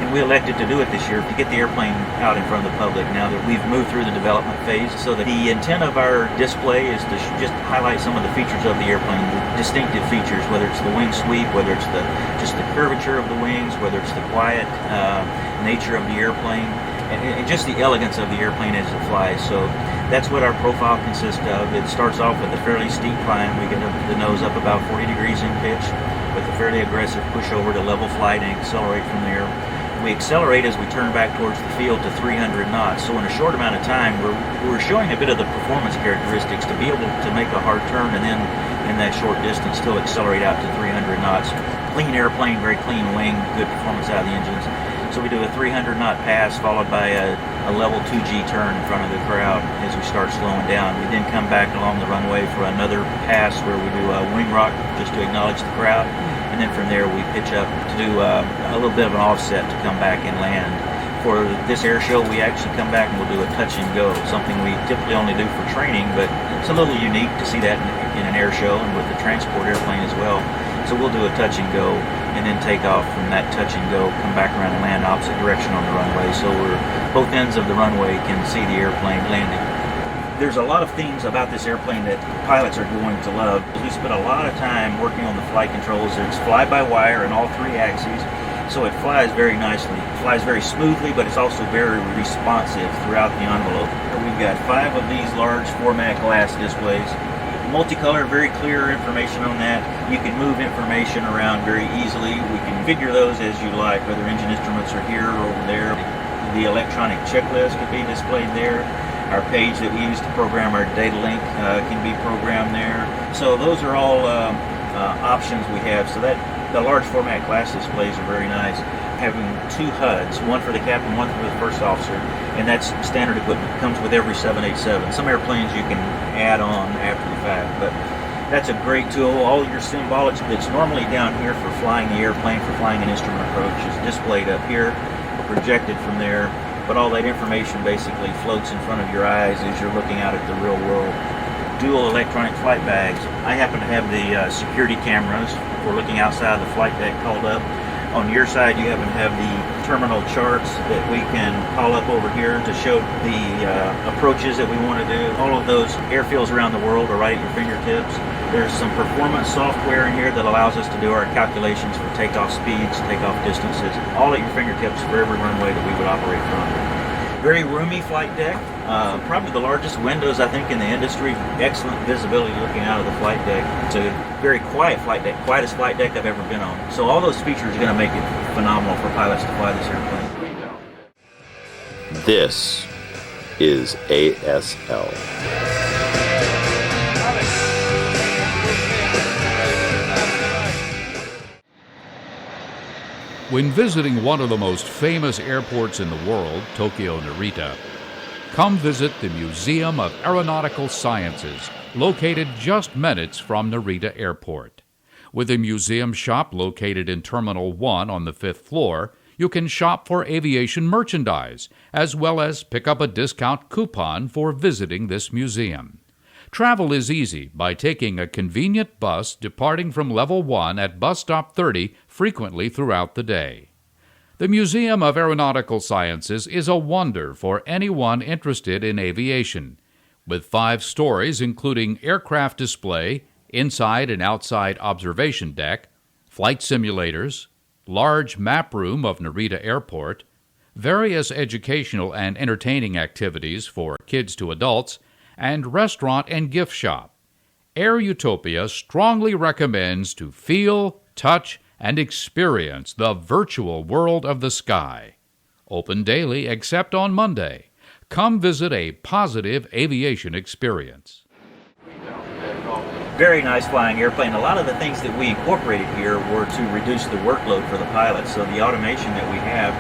And we elected to do it this year to get the airplane out in front of the public now that we've moved through the development phase. So that the intent of our display is to just highlight some of the features of the airplane, the distinctive features, whether it's the wing sweep, whether it's just the curvature of the wings, whether it's the quiet nature of the airplane, and just the elegance of the airplane as it flies. So that's what our profile consists of. It starts off with a fairly steep climb. We get the nose up about 40 degrees in pitch with a fairly aggressive push over to level flight and accelerate from there. We accelerate as we turn back towards the field to 300 knots. So in a short amount of time, we're showing a bit of the performance characteristics to be able to make a hard turn and then in that short distance still accelerate out to 300 knots. Clean airplane, very clean wing, good performance out of the engines. So we do a 300 knot pass followed by a level 2G turn in front of the crowd as we start slowing down. We then come back along the runway for another pass where we do a wing rock just to acknowledge the crowd. And then from there we pitch up to do a little bit of an offset to come back and land. For this air show, we actually come back and we'll do a touch and go, something we typically only do for training, but it's a little unique to see that in an air show and with the transport airplane as well. So we'll do a touch and go and then take off from that touch and go, come back around and land opposite direction on the runway, so both ends of the runway can see the airplane landing. There's a lot of things about this airplane that pilots are going to love. We spent a lot of time working on the flight controls. There's fly-by-wire in all three axes, so it flies very nicely. It flies very smoothly, but it's also very responsive throughout the envelope. We've got 5 of these large format glass displays. Multicolor, very clear information on that. You can move information around very easily. We can configure those as you like, whether engine instruments are here or over there. The electronic checklist could be displayed there. Our page that we use to program our data link can be programmed there. So those are all options we have. So that the large format glass displays are very nice. Having 2 HUDs, one for the captain, one for the first officer, and that's standard equipment. It comes with every 787. Some airplanes you can add on after the fact, but that's a great tool. All your symbolics that's normally down here for flying the airplane, for flying an instrument approach, is displayed up here, projected from there, but all that information basically floats in front of your eyes as you're looking out at the real world. Dual electronic flight bags. I happen to have the security cameras for looking outside the flight deck called up. On your side, you happen to have the terminal charts that we can call up over here to show the approaches that we want to do. All of those airfields around the world are right at your fingertips. There's some performance software in here that allows us to do our calculations for takeoff speeds, takeoff distances, all at your fingertips for every runway that we would operate from. Very roomy flight deck, probably the largest windows I think in the industry. Excellent visibility looking out of the flight deck. It's a very quiet flight deck, quietest flight deck I've ever been on. So all those features are going to make it phenomenal for pilots to fly this airplane. This is ASL. When visiting one of the most famous airports in the world, Tokyo Narita, come visit the Museum of Aeronautical Sciences, located just minutes from Narita Airport. With a museum shop located in Terminal 1 on the 5th floor, you can shop for aviation merchandise, as well as pick up a discount coupon for visiting this museum. Travel is easy by taking a convenient bus departing from Level 1 at Bus Stop 30 frequently throughout the day. The Museum of Aeronautical Sciences is a wonder for anyone interested in aviation, with 5 stories including aircraft display, inside and outside observation deck, flight simulators, large map room of Narita Airport, various educational and entertaining activities for kids to adults, and restaurant and gift shop. Air Utopia strongly recommends to feel, touch, and experience the virtual world of the sky. Open daily except on Monday. Come visit a positive aviation experience. Very nice flying airplane. A lot of the things that we incorporated here were to reduce the workload for the pilots. So the automation that we have,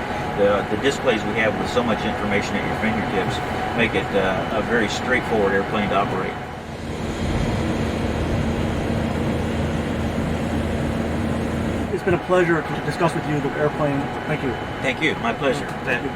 the displays we have with so much information at your fingertips, make it a very straightforward airplane to operate. It's been a pleasure to discuss with you the airplane. Thank you. Thank you. My pleasure. Thank you.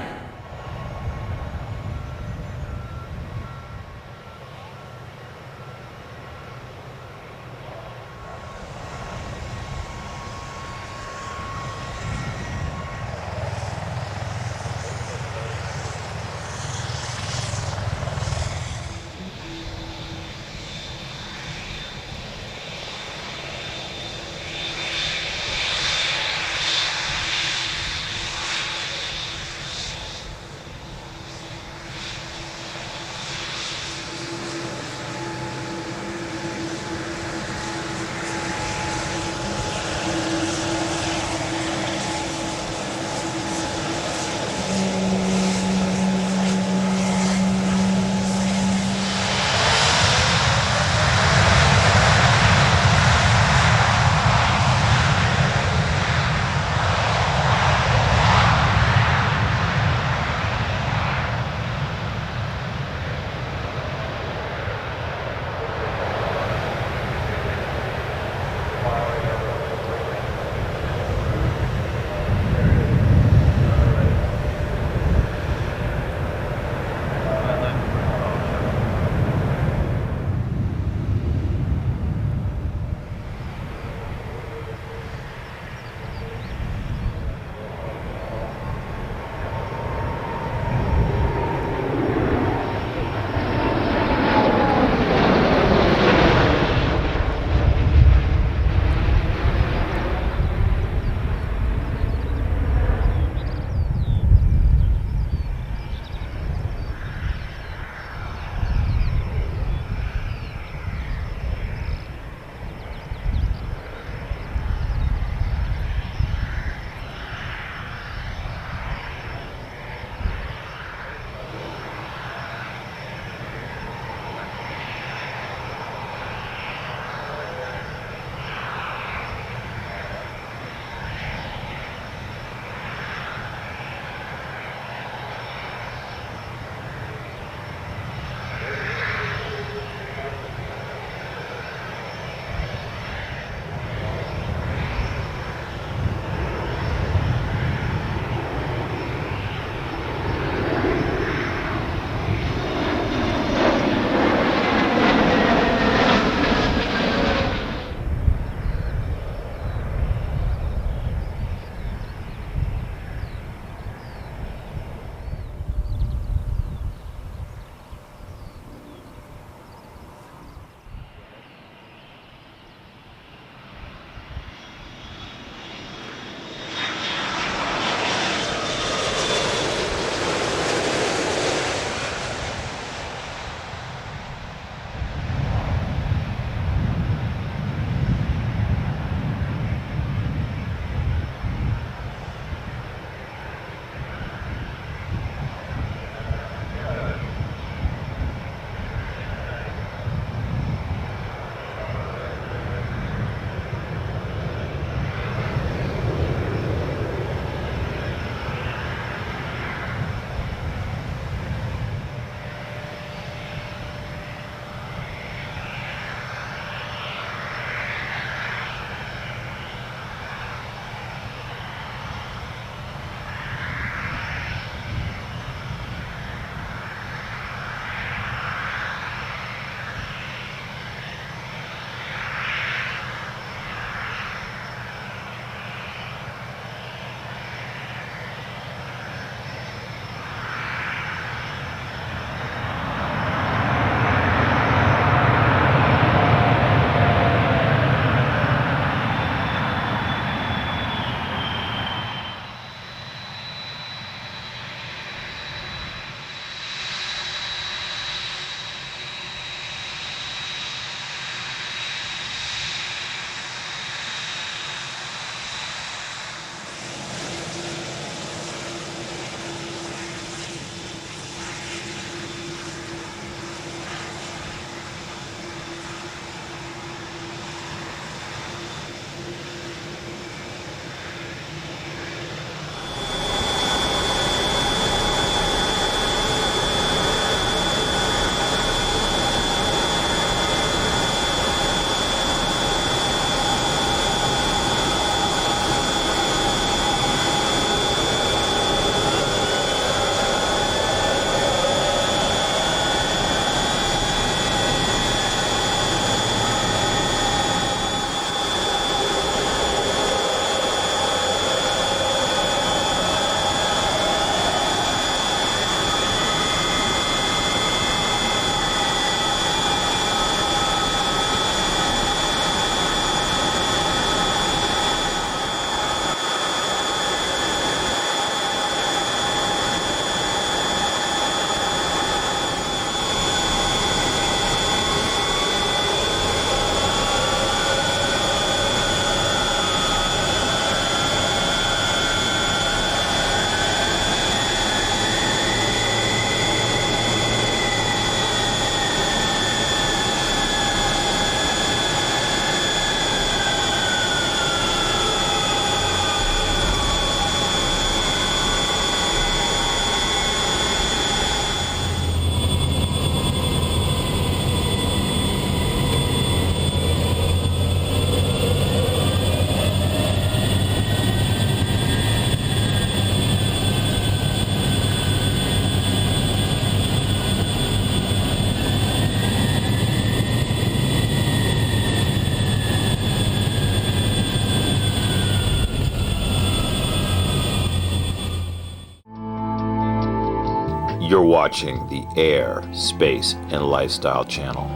You're watching the Air, Space, and Lifestyle Channel.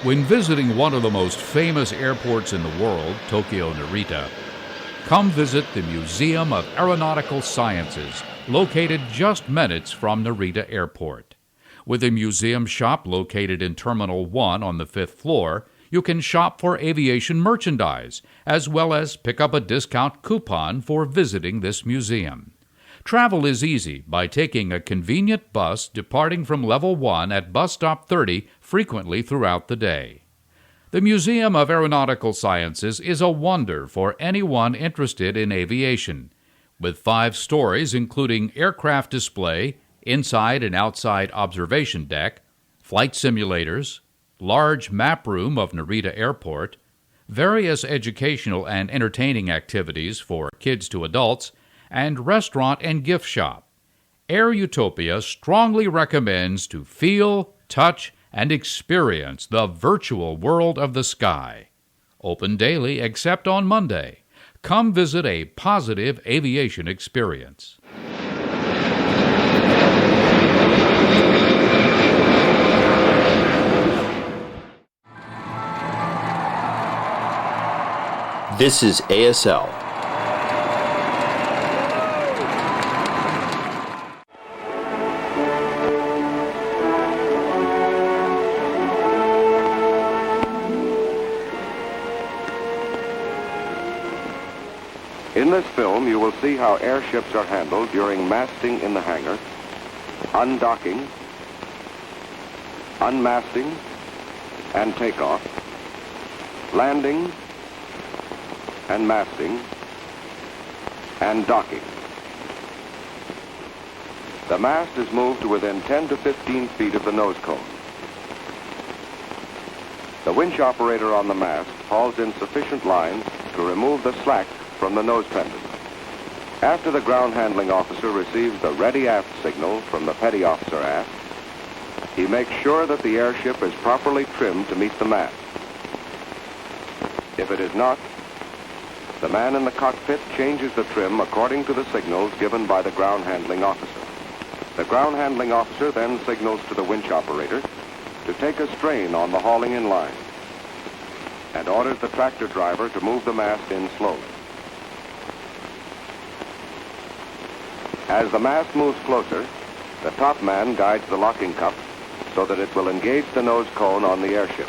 When visiting one of the most famous airports in the world, Tokyo Narita, come visit the Museum of Aeronautical Sciences, located just minutes from Narita Airport. With a museum shop located in Terminal 1 on the 5th floor, you can shop for aviation merchandise, as well as pick up a discount coupon for visiting this museum. Travel is easy by taking a convenient bus departing from Level 1 at Bus Stop 30 frequently throughout the day. The Museum of Aeronautical Sciences is a wonder for anyone interested in aviation, with 5 stories including aircraft display, inside and outside observation deck, flight simulators, large map room of Narita Airport, various educational and entertaining activities for kids to adults, and restaurant and gift shop. Air Utopia strongly recommends to feel, touch, and experience the virtual world of the sky. Open daily except on Monday. Come visit a positive aviation experience. This is ASL. In this film, you will see how airships are handled during masting in the hangar, undocking, unmasting and takeoff, landing and masting, and docking. The mast is moved to within 10 to 15 feet of the nose cone. The winch operator on the mast hauls in sufficient line to remove the slack from the nose pendant. After the ground handling officer receives the ready aft signal from the petty officer aft, he makes sure that the airship is properly trimmed to meet the mast. If it is not, the man in the cockpit changes the trim according to the signals given by the ground handling officer. The ground handling officer then signals to the winch operator to take a strain on the hauling in line and orders the tractor driver to move the mast in slowly. As the mast moves closer, the top man guides the locking cup so that it will engage the nose cone on the airship.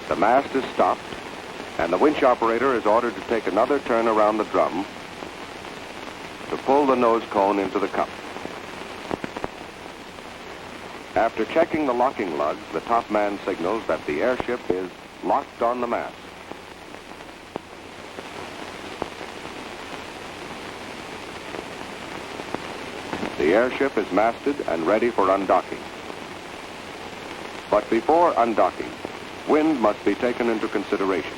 The mast is stopped, and the winch operator is ordered to take another turn around the drum to pull the nose cone into the cup. After checking the locking lugs, the top man signals that the airship is locked on the mast. The airship is masted and ready for undocking. But before undocking, wind must be taken into consideration.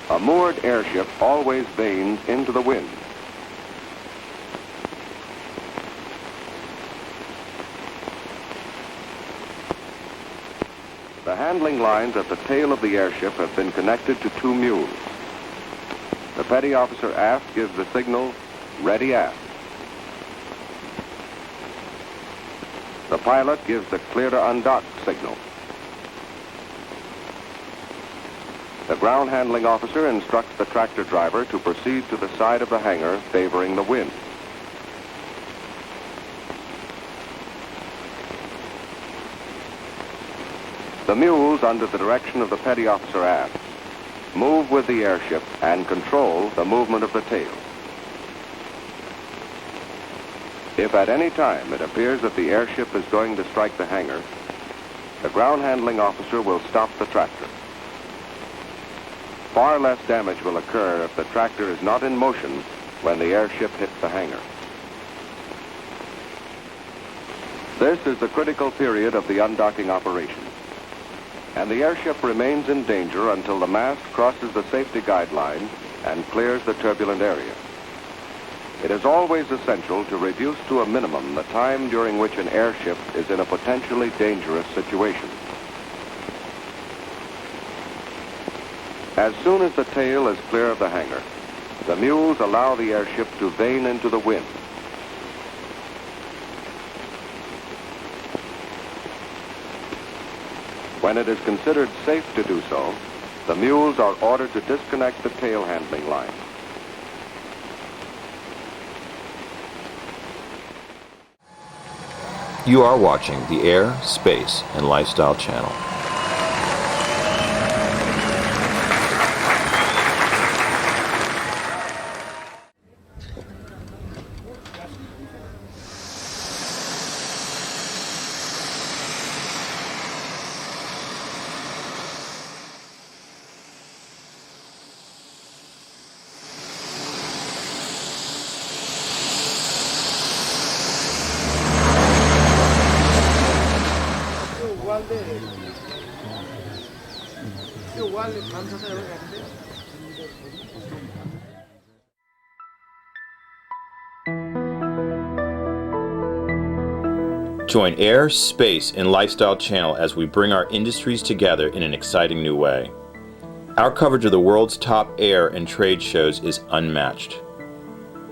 A moored airship always vanes into the wind. The handling lines at the tail of the airship have been connected to two mules. The petty officer aft gives the signal, ready aft. The pilot gives the clear to undock signal. The ground handling officer instructs the tractor driver to proceed to the side of the hangar favoring the wind. The mules, under the direction of the petty officer aft, move with the airship and control the movement of the tail. If at any time it appears that the airship is going to strike the hangar, the ground handling officer will stop the tractor. Far less damage will occur if the tractor is not in motion when the airship hits the hangar. This is the critical period of the undocking operation, and the airship remains in danger until the mast crosses the safety guideline and clears the turbulent area. It is always essential to reduce to a minimum the time during which an airship is in a potentially dangerous situation. As soon as the tail is clear of the hangar, the mules allow the airship to vane into the wind. When it is considered safe to do so, the mules are ordered to disconnect the tail handling line. You are watching the Air, Space, and Lifestyle channel. Join Air, Space, and Lifestyle channel as we bring our industries together in an exciting new way. Our coverage of the world's top air and trade shows is unmatched.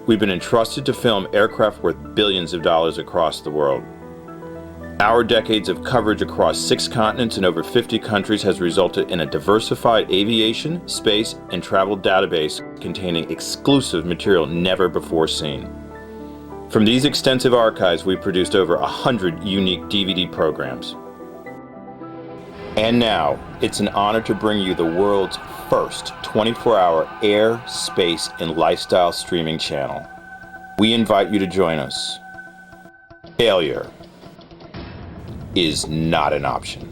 We've been entrusted to film aircraft worth billions of dollars across the world. Our decades of coverage across 6 continents and over 50 countries has resulted in a diversified aviation, space, and travel database containing exclusive material never before seen. From these extensive archives, we've produced over 100 unique DVD programs. And now, it's an honor to bring you the world's first 24-hour air, space, and lifestyle streaming channel. We invite you to join us. Failure is not an option.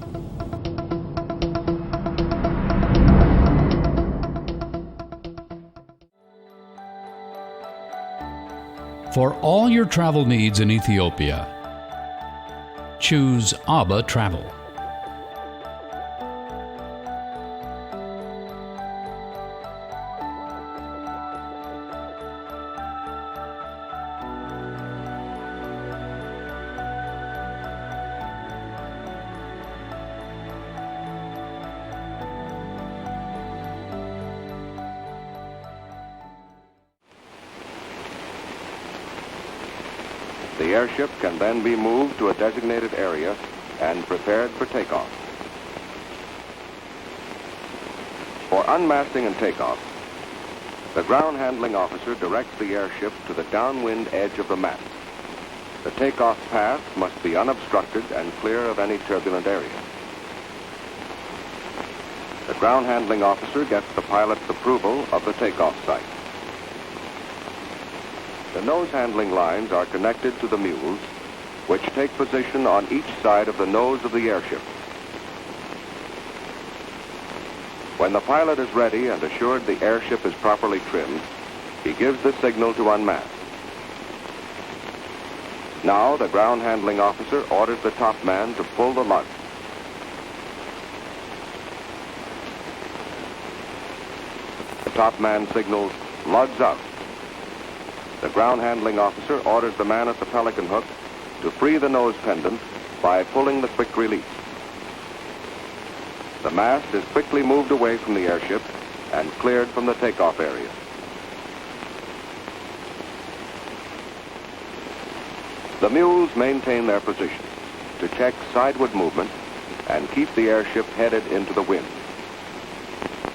For all your travel needs in Ethiopia, choose ABA Travel. The airship can then be moved to a designated area and prepared for takeoff. For unmasting and takeoff, the ground handling officer directs the airship to the downwind edge of the mast. The takeoff path must be unobstructed and clear of any turbulent area. The ground handling officer gets the pilot's approval of the takeoff site. The nose handling lines are connected to the mules, which take position on each side of the nose of the airship. When the pilot is ready and assured the airship is properly trimmed, he gives the signal to unmast. Now the ground handling officer orders the top man to pull the lug. The top man signals, "Lugs up." The ground handling officer orders the man at the pelican hook to free the nose pendant by pulling the quick release. The mast is quickly moved away from the airship and cleared from the takeoff area. The mules maintain their position to check sideward movement and keep the airship headed into the wind.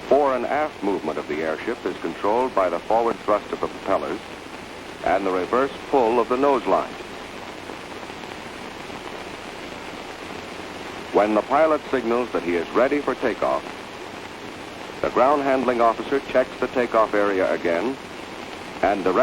Fore and aft movement of the airship is controlled by the forward thrust of the propellers and the reverse pull of the nose line. When the pilot signals that he is ready for takeoff, the ground handling officer checks the takeoff area again and directs